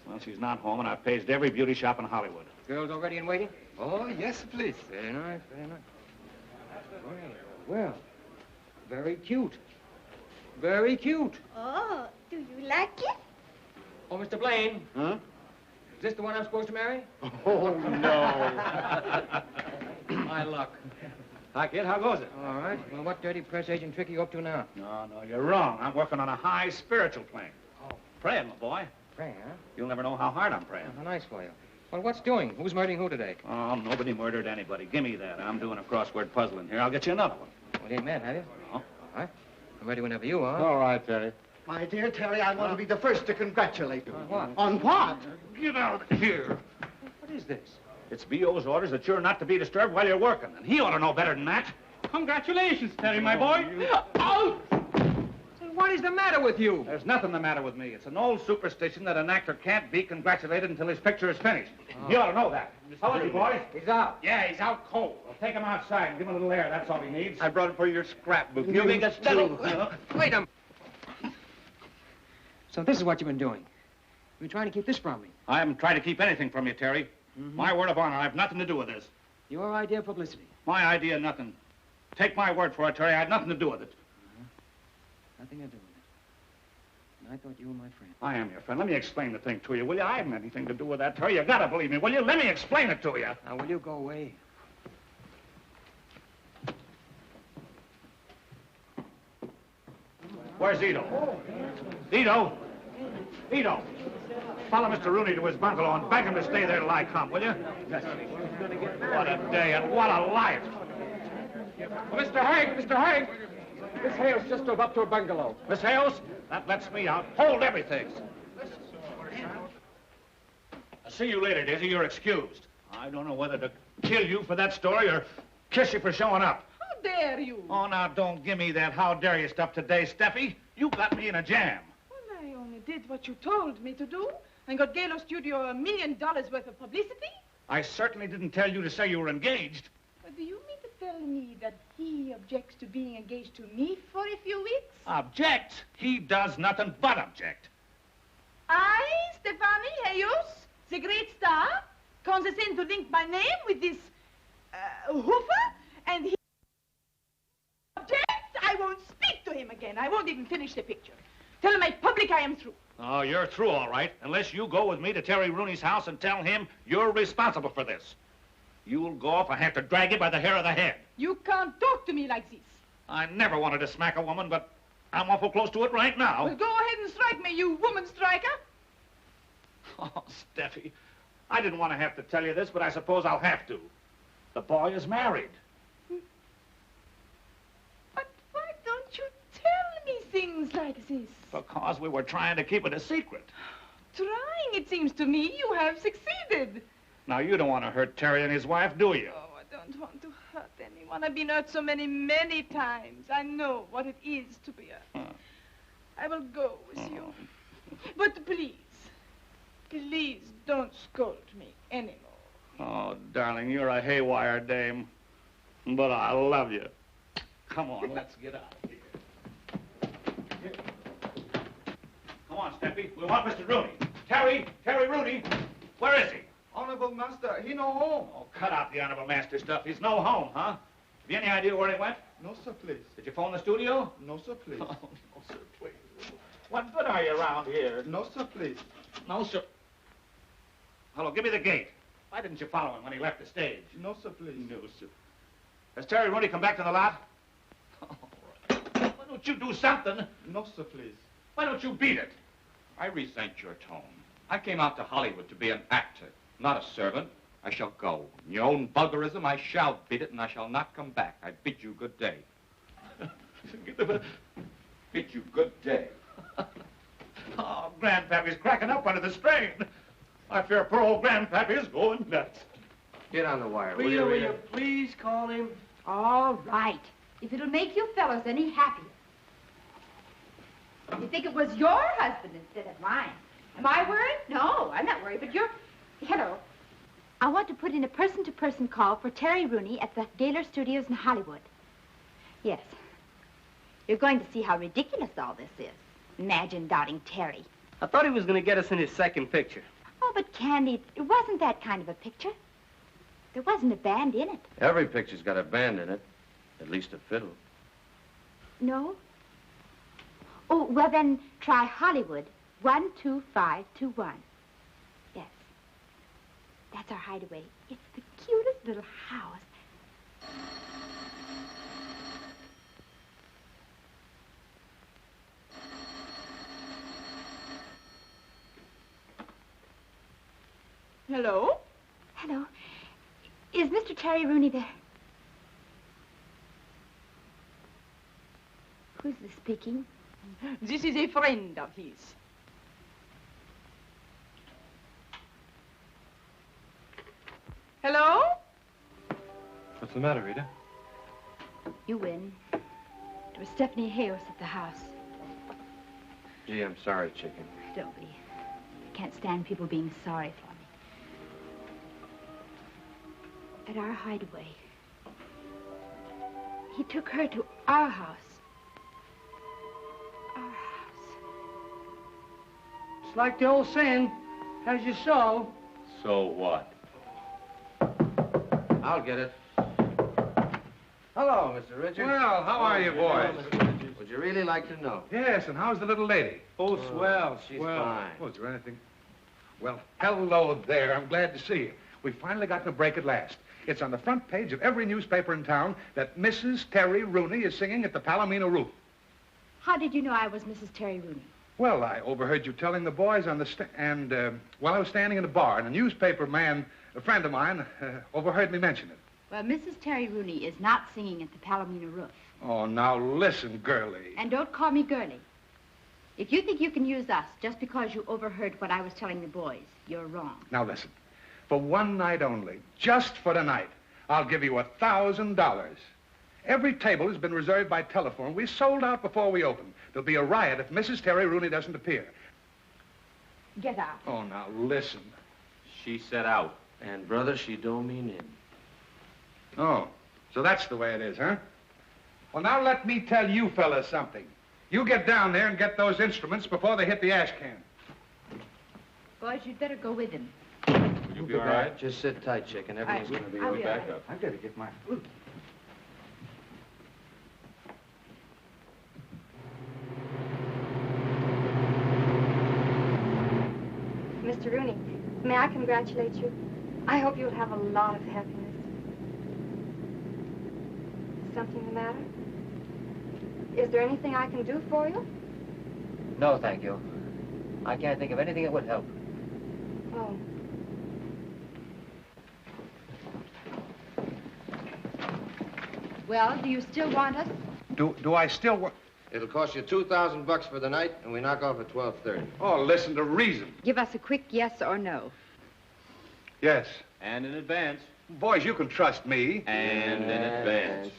Speaker 5: Well, she's not home, and I've paged every beauty shop in Hollywood.
Speaker 6: Girls all ready and waiting?
Speaker 12: Oh, yes, please.
Speaker 6: Very nice, very nice. Well, very cute. Very cute.
Speaker 17: Oh, do you like it?
Speaker 6: Oh, Mr. Blaine.
Speaker 8: Huh?
Speaker 6: Is this the one I'm supposed to marry?
Speaker 8: Oh, no.
Speaker 6: My luck.
Speaker 5: Hi, kid. How goes it?
Speaker 6: All right. Well, what dirty press agent trick are you up to now?
Speaker 5: No, you're wrong. I'm working on a high spiritual plane.
Speaker 6: Oh.
Speaker 5: Praying, my boy.
Speaker 6: Praying, huh?
Speaker 5: You'll never know how hard I'm praying.
Speaker 6: How nice for you. Well, what's doing? Who's murdering who today?
Speaker 5: Oh, nobody murdered anybody. Give me that. I'm doing a crossword puzzle in here. I'll get you another one.
Speaker 6: Well, you ain't mad, have you?
Speaker 5: No.
Speaker 6: All right. I'm ready whenever you are.
Speaker 8: All right, Terry.
Speaker 19: My dear Terry, I want to be the first to congratulate you.
Speaker 6: On what?
Speaker 19: On what?
Speaker 5: Get out of here.
Speaker 6: What is this?
Speaker 5: It's B.O.'s orders that you're not to be disturbed while you're working, and he ought to know better than that.
Speaker 9: Congratulations, Terry, my boy. Out!
Speaker 6: What is the matter with you?
Speaker 5: There's nothing the matter with me. It's an old superstition that an actor can't be congratulated until his picture is finished.
Speaker 6: Oh.
Speaker 5: You ought to know that. How is he, boys?
Speaker 6: He's out.
Speaker 5: Yeah, he's out cold. Well, take him outside and give him a little air. That's all he needs.
Speaker 8: I brought it for your scrapbook.
Speaker 6: You make a steady... Wait a minute. So this is what you've been doing. You've been trying to keep this from me.
Speaker 5: I haven't tried to keep anything from you, Terry. My word of honor, I have nothing to do with this.
Speaker 6: Your idea of publicity.
Speaker 5: My idea, nothing. Take my word for it, Terry. I had nothing to do with it.
Speaker 6: Nothing to do with it. And I thought you were my friend.
Speaker 5: I am your friend. Let me explain the thing to you, will you? I haven't anything to do with that, Terry. You gotta believe me, will you? Let me explain it to you.
Speaker 6: Now, will you go away?
Speaker 5: Where's Ito? Ito? Ito? Follow Mr. Rooney to his bungalow and beg him to stay there till I come, will you? What a day and what a life.
Speaker 18: Mr. Hank! Miss Hales just drove up to her bungalow.
Speaker 5: Miss Hales, that lets me out. Hold everything. I'll see you later, Daisy. You're excused. I don't know whether to kill you for that story or kiss you for showing up.
Speaker 24: How dare you?
Speaker 5: Oh, now, don't give me that how dare you stuff today, Steffi. You got me in a jam.
Speaker 24: Well, I only did what you told me to do and got Galo Studio $1 million worth of publicity.
Speaker 5: I certainly didn't tell you to say you were engaged.
Speaker 24: But do you mean to tell me that he objects to being engaged to me for a few weeks?
Speaker 5: Object? He does nothing but object.
Speaker 24: I, Stefani Hayos, the great star, condescend to link my name with this hoofer, and he objects. I won't speak to him again. I won't even finish the picture. Tell my public I am through.
Speaker 5: Oh, you're through, all right, unless you go with me to Terry Rooney's house and tell him you're responsible for this. You'll go if I have to drag you by the hair of the head.
Speaker 24: You can't talk to me like this.
Speaker 5: I never wanted to smack a woman, but I'm awful close to it right now.
Speaker 24: Well, go ahead and strike me, you woman striker.
Speaker 5: Oh, Steffi, I didn't want to have to tell you this, but I suppose I'll have to. The boy is married.
Speaker 24: But why don't you tell me things like this?
Speaker 5: Because we were trying to keep it a secret.
Speaker 24: Trying, it seems to me, you have succeeded.
Speaker 5: Now, you don't want to hurt Terry and his wife, do you?
Speaker 24: Oh, I don't want to hurt anyone. I've been hurt so many times. I know what it is to be hurt. I will go with you. But please don't scold me anymore.
Speaker 2: Oh, darling, you're a haywire dame. But I love you. Come on, let's get out of here. Come on, Steppy. We want Mr. Rooney. Terry Rooney. Where is he?
Speaker 15: Honorable Master, he no home.
Speaker 2: Oh, cut out the honorable master stuff. He's no home, huh? Have you any idea where he went?
Speaker 15: No, sir, please.
Speaker 2: Did you phone the studio?
Speaker 15: No, sir, please.
Speaker 2: Oh, no, sir, please. What good are you around here?
Speaker 15: No, sir, please.
Speaker 2: No, sir. Hello, give me the gate. Why didn't you follow him when he left the stage?
Speaker 15: No, sir, please.
Speaker 2: No, sir. Has Terry Rooney come back to the lot? All right. Why don't you do something?
Speaker 15: No, sir, please.
Speaker 2: Why don't you beat it?
Speaker 3: I resent your tone. I came out to Hollywood to be an actor, not a servant. I shall go. In your own vulgarism, I shall beat it, and I shall not come back. I bid you good day. Bid you good day.
Speaker 2: Oh, Grandpappy's cracking up under the strain. I fear poor old Grandpappy is going nuts.
Speaker 6: Get on the wire, will
Speaker 24: Rita,
Speaker 6: you,
Speaker 24: will
Speaker 6: Rita?
Speaker 24: you please call him?
Speaker 17: All right. If it'll make you fellows any happier. You think it was your husband instead of mine. Am I worried? No, I'm not worried, but you're... Hello. I want to put in a person-to-person call for Terry Rooney at the Gaylor Studios in Hollywood. Yes. You're going to see how ridiculous all this is. Imagine doubting Terry.
Speaker 9: I thought he was going to get us in his second picture.
Speaker 17: Oh, but Candy, it wasn't that kind of a picture. There wasn't a band in it.
Speaker 6: Every picture's got a band in it. At least a fiddle.
Speaker 17: No? Oh, well then, try Hollywood 12521. Yes. That's our hideaway. It's the cutest little house.
Speaker 24: Hello?
Speaker 17: Hello. Is Mr. Terry Rooney there? Who's this speaking?
Speaker 24: This is a friend of his. Hello?
Speaker 13: What's the matter, Rita?
Speaker 17: You win. There was Stephanie Hayos at the house.
Speaker 6: Gee, I'm sorry, chicken.
Speaker 17: Don't be. I can't stand people being sorry for me. At our hideaway. He took her to our house. Our house.
Speaker 23: It's like the old saying, as you sow.
Speaker 3: So what?
Speaker 6: I'll get it. Hello, Mr. Richards.
Speaker 16: Well, how are you, boys?
Speaker 6: Would you really like to know?
Speaker 16: Yes, and how's the little lady?
Speaker 6: Oh, swell. She's fine.
Speaker 16: Oh, is there anything? Well, hello there. I'm glad to see you. We finally got a break at last. It's on the front page of every newspaper in town that Mrs. Terry Rooney is singing at the Palomino Roof.
Speaker 17: How did you know I was Mrs. Terry Rooney?
Speaker 16: Well, I overheard you telling the boys on the while I was standing in the bar, and a newspaper man, a friend of mine, overheard me mention it.
Speaker 17: Well, Mrs. Terry Rooney is not singing at the Palomino Roof.
Speaker 16: Oh, now listen, girlie.
Speaker 17: And don't call me girlie. If you think you can use us just because you overheard what I was telling the boys, you're wrong.
Speaker 16: Now listen. For one night only, just for tonight, I'll give you $1,000. Every table has been reserved by telephone. We sold out before we opened. There'll be a riot if Mrs. Terry Rooney doesn't appear.
Speaker 17: Get out.
Speaker 16: Oh, now listen.
Speaker 3: She said out.
Speaker 6: And, brother, she don't mean in.
Speaker 16: Oh, so that's the way it is, huh? Well, now let me tell you fellas something. You get down there and get those instruments before they hit the ash can.
Speaker 17: Boys, you'd better go with him.
Speaker 6: You'll be all right. Just sit tight, chicken. Everything's going to be
Speaker 17: I'll be
Speaker 6: back
Speaker 17: all right.
Speaker 6: up.
Speaker 16: I've got to get my flute.
Speaker 20: Mr. Rooney, may I congratulate you? I hope you'll have a lot of happiness. Something the matter? Is there anything I can do for you?
Speaker 6: No, thank you. I can't think of anything that would help.
Speaker 20: Oh.
Speaker 17: Well, do you still want us?
Speaker 16: Do I still want...
Speaker 6: It'll cost you $2,000 for the night, and we knock off at 12:30.
Speaker 16: Oh, listen to reason.
Speaker 17: Give us a quick yes or no.
Speaker 16: Yes.
Speaker 3: And in advance.
Speaker 16: Boys, you can trust me.
Speaker 3: And in advance.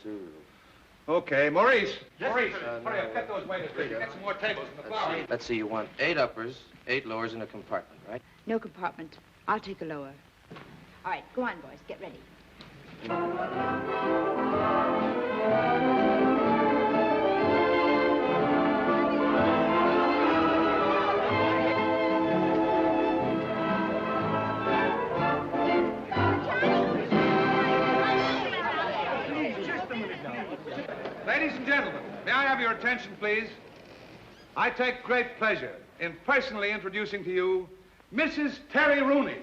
Speaker 16: Okay, Maurice. Maurice, hurry up. Get those waiters ready. Get some more tables in the flower.
Speaker 6: Let's see, you want 8 uppers, 8 lowers in a compartment, right?
Speaker 17: No compartment. I'll take a lower. All right, go on, boys. Get ready.
Speaker 16: Ladies and gentlemen, may I have your attention, please? I take great pleasure in personally introducing to you Mrs. Terry Rooney.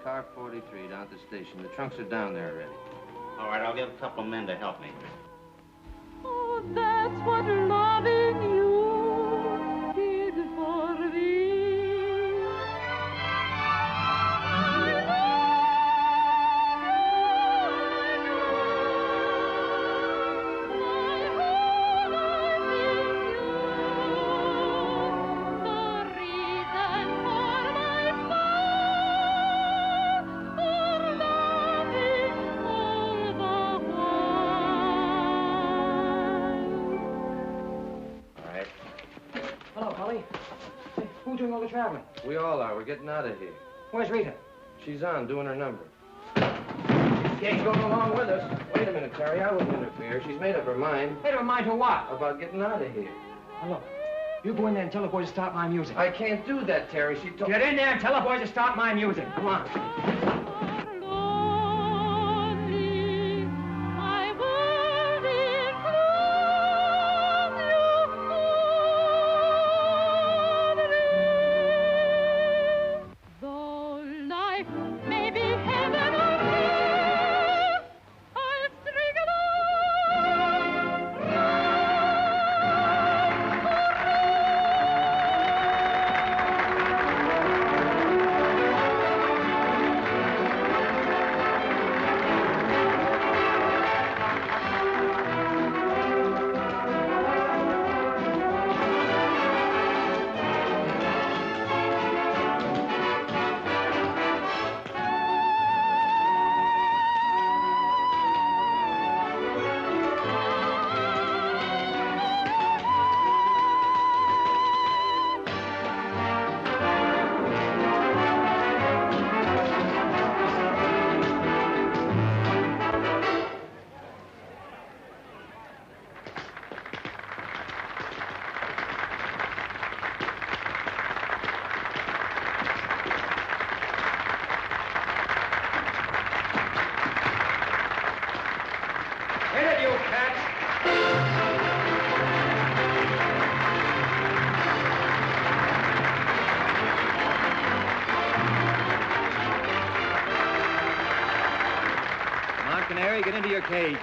Speaker 4: Car 43 down at the station. The trunks are down there already.
Speaker 2: All right, I'll get a couple of men to help me.
Speaker 1: Oh, that's what loving you did for me.
Speaker 6: Who's doing all the traveling?
Speaker 4: We all are. We're getting out of here.
Speaker 6: Where's Rita?
Speaker 4: She's on, doing her number. She's going along with us. Wait a minute, Terry. I wouldn't interfere. She's made up her mind.
Speaker 6: Made up her mind to what?
Speaker 4: About getting out of here.
Speaker 6: Now, look. You go in there and tell the boys to stop my music.
Speaker 4: I can't do that, Terry. She told...
Speaker 6: Get in there and tell the boys to stop my music. Come on. Get into your cage.